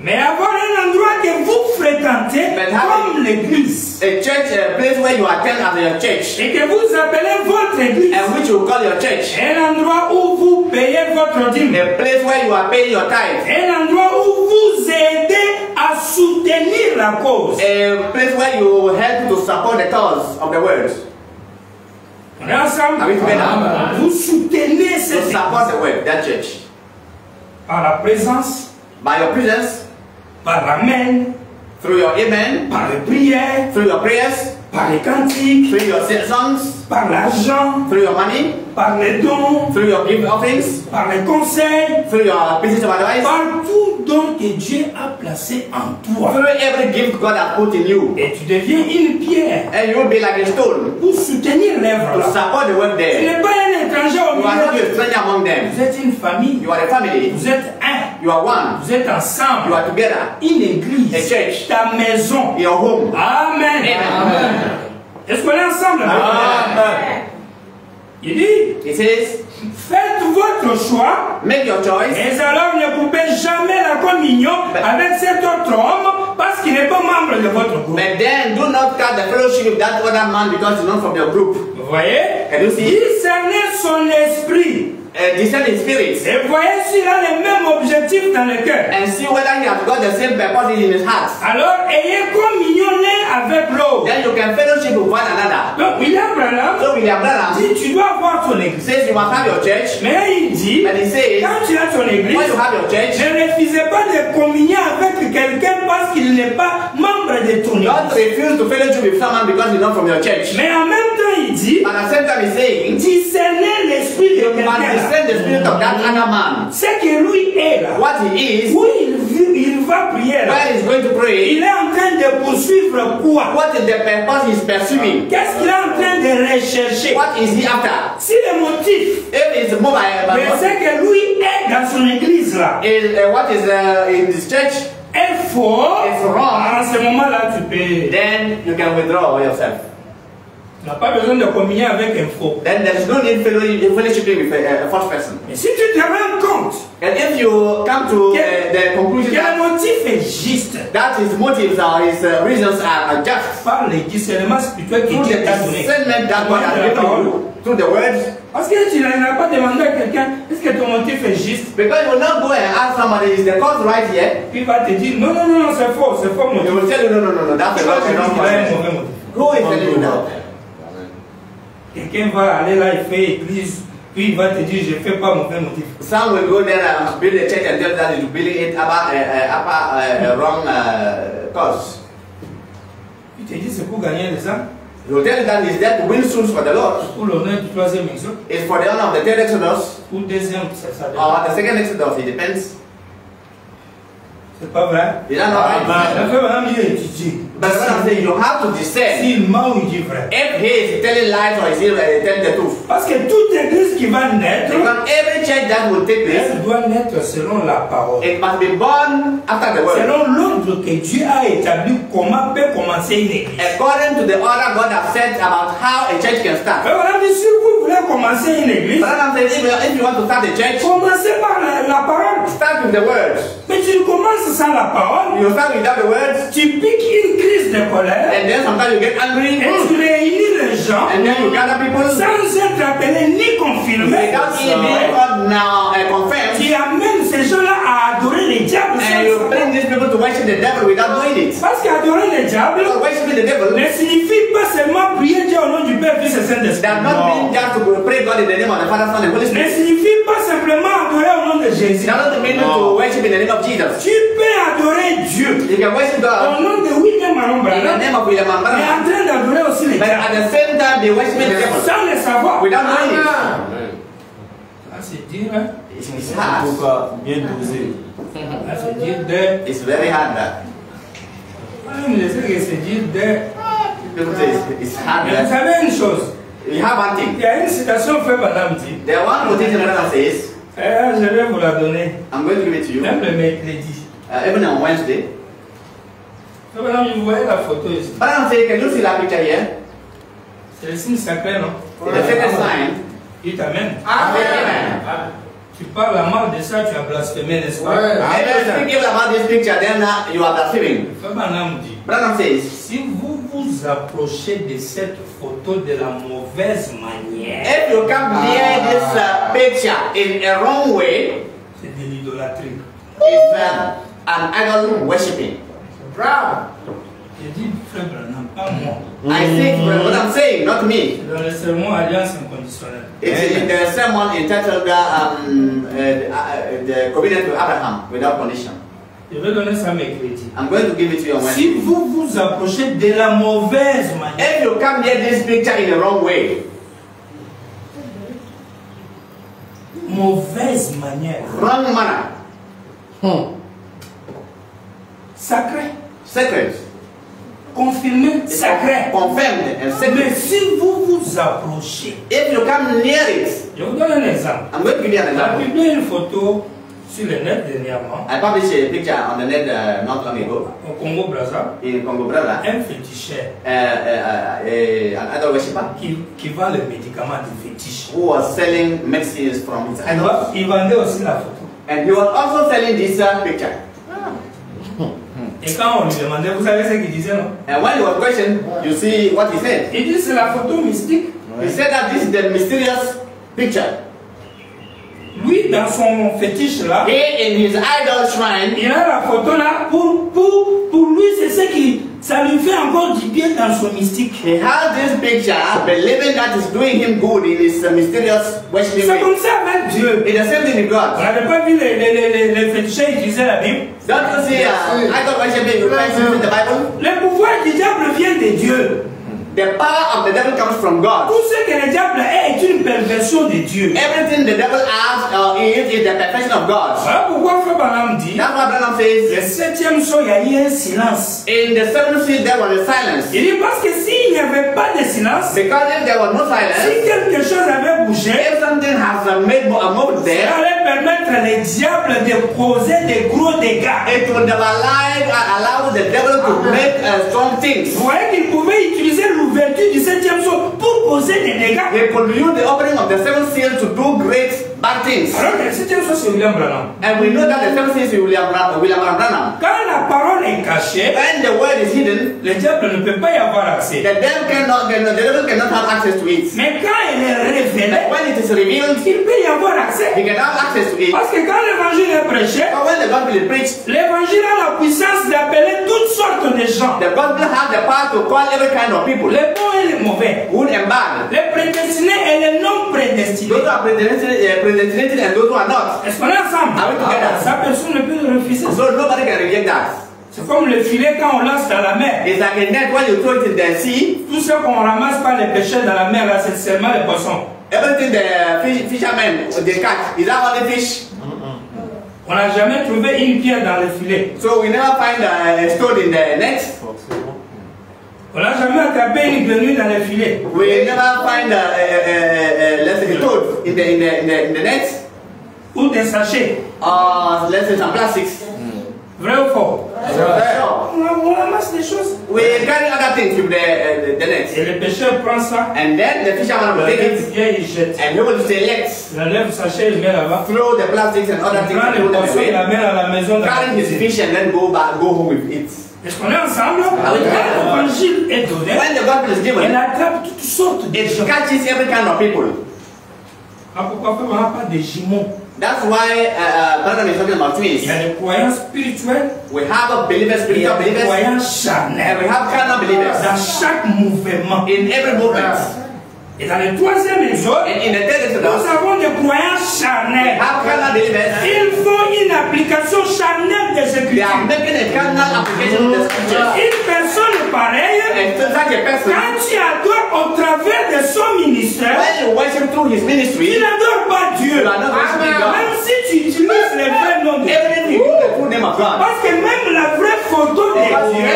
Mais avoir un endroit que vous fréquentez Mais comme l'église A church, a place where you attend as your church, et que vous appelez votre église. and which you call your church. Un endroit où vous payez votre dîme. A place where you are paying your tithe. Un endroit où vous aidez à soutenir la cause. A place where you help to support the cause of the word. On est ensemble? Are we together? Vous soutenez To cette support église the word, that church. par la présence, By your presence, par l'amen, through your amen, par les prières, through your prayers, par les cantiques, through your songs, par l'argent, through your money, par les dons, through your gift offerings, par les conseils, through your pieces of advice, par tout don que Dieu a placé en toi. through every gift God has put in you. Et tu deviens une pierre And you will be like a stone pour soutenir l'œuvre. to support the work Tu there. n'es pas un étranger au You are not milieu. a stranger among them. Vous êtes une famille. You are a family. Vous êtes un. You are one. Vous êtes ensemble. You are together. Une église. A church. Ta maison. Your home. Amen. Amen. Est-ce qu'on est ensemble? Amen. Il dit, It says, faites votre choix, make your choice, mais alors ne coupez jamais la communion avec cet autre homme parce qu'il n'est pas membre de votre groupe. but then do not cut the fellowship with that other man because he's not from your group. Vous voyez? Can you see? Discernez son esprit. Discern his spirit Et voyez s'il a les mêmes objectifs dans le cœur. and see whether he has got the same purpose in his heart. Alors, ayez communion l'un avec l'autre. Then you can fellowship with one another. Donc, William Branham So William Branham dit, tu dois avoir ton église. says you must have your church, Mais il dit, and he says quand tu as ton église, when you have your church, ne refusez pas de communier avec quelqu'un parce qu'il n'est pas membre de ton don't église. refuse to fellowship with someone because he's not from your church. Mais en même temps, il dit, But at the same time he's saying discernez l'esprit de you must quelqu'un. discern the spirit of that other man. C'est que lui est là. What he is, Où il va prier là. where he's going to pray, Il est en train de poursuivre quoi? what is the purpose he's pursuing, Qu'est-ce qu'il est en train de rechercher? what is he after. Si le motif, If it's mobile, mais c'est que lui est dans son église là, what is in this church, est fort, It's wrong. en ce moment-là, tu peux. then you can withdraw yourself. Tu n'as pas besoin de communier avec un faux. Then there is no need fellowshipping with a false person. Mais si tu te rends compte And if you come to the conclusion que that, le motif est juste, that his motives or his reasons are just, par le discernement spirituel que through Dieu the t'a donné. discernment that God has given you, through the words, Parce que tu n'as pas demandé à quelqu'un, est-ce que ton motif est juste? because you will not go and ask somebody, is the cause right here? Puis il va te dire, non, non, non, non, c'est faux He motif. will tell you, no, that's Tu the vas wrong te dire qu'il a un motive. mauvais motif. Who is telling you that? Quelqu'un va aller là, il fait église, puis il va te dire, je ne fais pas mauvais motif. Some will go there and build a church and tell that he's building it about a wrong cause. Il te dit, c'est pour gagner les âmes, He will tell you that he's there to win souls for the Lord. pour l'honneur du troisième exode, It's for the honor of the third Exodus pour deuxième, ça dépend. or the second Exodus, it depends. C'est pas vrai? Is that not right? La frère Madame, il est étudié. But what I'm saying, you have to discern S'il ment ou il dit vrai. if he is telling lies or is he telling the truth. Parce que toute église qui va naître, Because every church that will take place, elle doit naître selon la parole. it must be born after the word. Selon l'ordre que Dieu a établi, comment peut commencer une église. According to the order God has set about how a church can start. Mais voilà, si vous voulez commencer une église, But I'm saying, if you want to start a church, commencez par la parole. start with the words. Mais tu commences sans la parole, You start without the words, tu piques une crise de colère, and then sometimes you get angry, et tu réunis les gens, and then you gather people sans être appelé ni confirmé. without even being God now confirmed, Tu amènes ces gens-là à adorer les diables. and you bring these people to worship the devil without doing it. Parce qu'adorer les diables Because worshiping the devil ne signifie pas seulement prier Dieu au nom du Père, Fils et Saint-Esprit. does not mean just to pray God in the name of the Father, Son, and Holy Ne Spirit. signifie pas simplement adorer au nom de Jésus. It does not mean to worship in the name of Jesus. Tu peux adorer Dieu You can worship God au nom de William Manon in the Branham, name of William mais Branham, en train d'adorer aussi les but diables. at the same time be worshiping the devil Sans le savoir. without knowing it. Ça c'est dire, hein? It's hard. Bien dosé. Ça c'est dire de. It's very hard. That Moi, je me disais que c'est dire de. people say it's hard. Mais vous That savez une chose. you have one thing. Il y a une citation fait Madame dit. The one quotation Branham says, Je vais vous la donner. I'm going to give it to you. Même le mercredi. Even on Wednesday. Madame, vous voyez la photo ici. Branham says, can you see that picture here? C'est le signe sacré, non? It's the second sign. Il t'amène. Amen. Tu parles à mal de ça, tu as blasphémé, n'est-ce pas? Ouais. If you speak evil about this picture, then you are blaspheming. Frère Branham dit, Branham says, si vous vous approchez de cette photo de la mauvaise manière, if you come near this picture in a wrong way, c'est de l'idolâtrie. it's an idol worshipping. Bravo. J'ai dit, frère Branham, pas moi. I think what I'm saying, not me. C'est dans le sermon Alliance inconditionnelle. It's in the sermon entitled the covenant with Abraham without condition. Je vais donner ça mercredi. I'm going to give it to you on Wednesday. Si vous vous approchez de la mauvaise manière, If you come near this picture in the wrong way, mauvaise manière, wrong manner, sacré, sacred, confirmé, sacré. confirmed and Mais sacred. si vous vous approchez, If you come near it, je vous donne un exemple. I'm going to give you an J'ai example. publié une photo sur le net dernièrement I published a picture on the net not long ago au Congo-Brazza, in Congo Brother, un féticheur an idol worshipper qui vend les médicaments du fétiche. who was selling medicines from his idols, Il vendait aussi la photo. and he was also selling this picture. Et quand on lui demandait, vous savez ce qu'il disait, non? And when he was questioned, you see what he said. Il dit c'est la photo mystique. He said that this is the mysterious picture. Lui, dans son fétiche là, He in his idol shrine, il a la photo là pour lui, c'est ce qui, ça lui fait encore du bien dans son mystique. he has this picture, believing that is doing him good in his mysterious worshiping C'est way. comme ça avec Dieu. It's the same thing with On God. n'avait pas vu les féticheurs utiliser la Bible. Don't you see idol worshiping in the Bible? Le pouvoir du diable vient de Dieu. The power of the devil comes from God. Tout ce que le diable est une perversion de Dieu. Everything the devil has is the perfection of God. Voilà pourquoi Frère Branham dit, That's what Branham le says. septième jour, il y a eu un silence. In the seventh seal there was a silence. Il dit parce que s'il n'y avait pas de silence, Because if there was no si silence, quelque chose avait bougé, if something has made a move ça there, allait permettre les diables de causer des gros dégâts. it would allow the devil to make strong things. Vous voyez qu'il pouvait utiliser l'ouverture du septième jour pour causer des dégâts. He could use the opening of the seventh seal to do great bad things. Alors le septième jour, c'est William Branham. And we know that the seventh seal is William Branham. Quand la parole est cachée, When the word is hidden, le diable ne peut pas y avoir accès. the devil cannot have access to it. Mais quand elle est révélée, When it is revealed, il peut y avoir accès. he can have access to it. Parce que quand l'évangile est prêché, But when the gospel is preached, l'évangile a la puissance d'appeler toutes sortes de gens. the gospel has the power to call every kind of people, Les bons et les mauvais. good and bad. Les prédestinés et les non prédestinés. Those who are predestinated and those who are not. Est-ce qu'on est ensemble? Are we together? Ça, personne ne peut le refuser. So nobody can reject that. C'est comme le filet quand on lance dans la mer. It's like a net when you throw it in the sea. Tout ce qu'on ramasse par les pêcheurs dans la mer, là, c'est seulement les poissons. Everything the fishermen they catch is that only fish. On n'a jamais trouvé une pierre dans le filet. So we never find a stone in the net. On n'a jamais attrapé une grenouille dans le filet. We never find let's say a toad in the net. ou des sachets. Let's say some plastics. Vrai ou faux? On ramasse des choses. We carry other things with the nets. Et le pêcheur prend ça. And then the fisherman will take it Vient, il jette. and he will select, Il enlève le sachet, il met là-bas. throw the plastics and other Il things prend and les throw them poissons, il away. l'amène à la maison. Carry his fish and then go home with it. Est-ce qu'on est ensemble? Ah oui. Quand l'évangile est donné, When the gospel is elle given, attrape toutes sortes de it gens. catches every kind of people. Ah, pourquoi on n'a pas de jumeaux? That's why Brother is talking about twins. Il y a des croyants spirituels We have believers, et il y a spiritual des believers, croyants and charnels. we have carnal believers Dans chaque mouvement. in every movement. Et dans le troisième exode, And in the third nous Exodus, avons des croyants we charnels. have carnal believers. Ils font une application charnelle des They are Écritures. making a carnal application of the scriptures. Une personne pareille, And such a person, quand tu adores au travers de son ministère, when you worship through his tu ministry, n'adores pas Dieu. you are not worshiping God. Même si tu utilises les vrais noms de Everything Dieu. you do the true name of God. Parce que même la vraie photo de Dieu,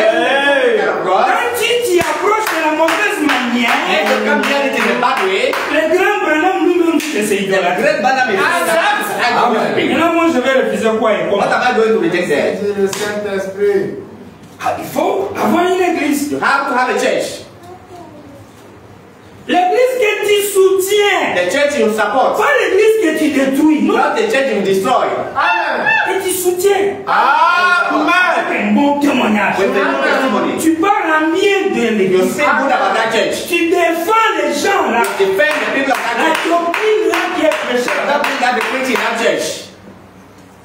God. quand tu t'y approches de la mauvaise And manière, you come here it in a bad way. les grands Branham nous disent que c'est The idolâtre. great Banham is Et là, moi, je vais refuser quoi et What comment? am I going to reject there? C'est le Saint-Esprit. Ah, il faut avoir une église. You have to have a church. L'église que tu soutiens. The church you support. Pas l'église que tu détruis. Non, Not the church you destroy. Amen. que tu soutiens. Amen. C'est un bon témoignage. With the new testimony. Tu parles en bien de You l'église. say good about that church. Tu défends les gens là. Defend the people of that La church. doctrine là qui est prêchée. Don't think that the preaching in that church.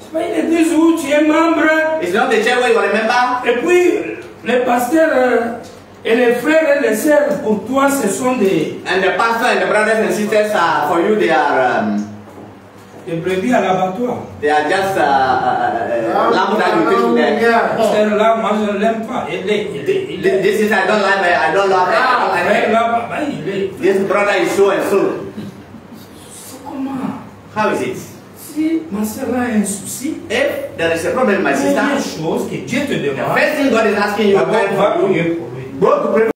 C'est pas une église où tu es membre. It's not the church where you are a member. Et puis, les pasteurs et les frères et les sœurs, pour toi, ce sont des And the pastor and the brothers and sisters are, for you, they are brebis à l'abattoir. just lambs that you take to them. Pasteur là, moi je ne l'aime pas. Il est. This is I don't like it. I don't love it. I don't like Frère it. là, bah, il est. This brother is so and so. C'est comment? How is it? Si ma sœur a un souci, If there is a problem, my première sister, chose que Dieu te the demande, first thing God is asking you d'abord va to prier do, pour lui. go to pray.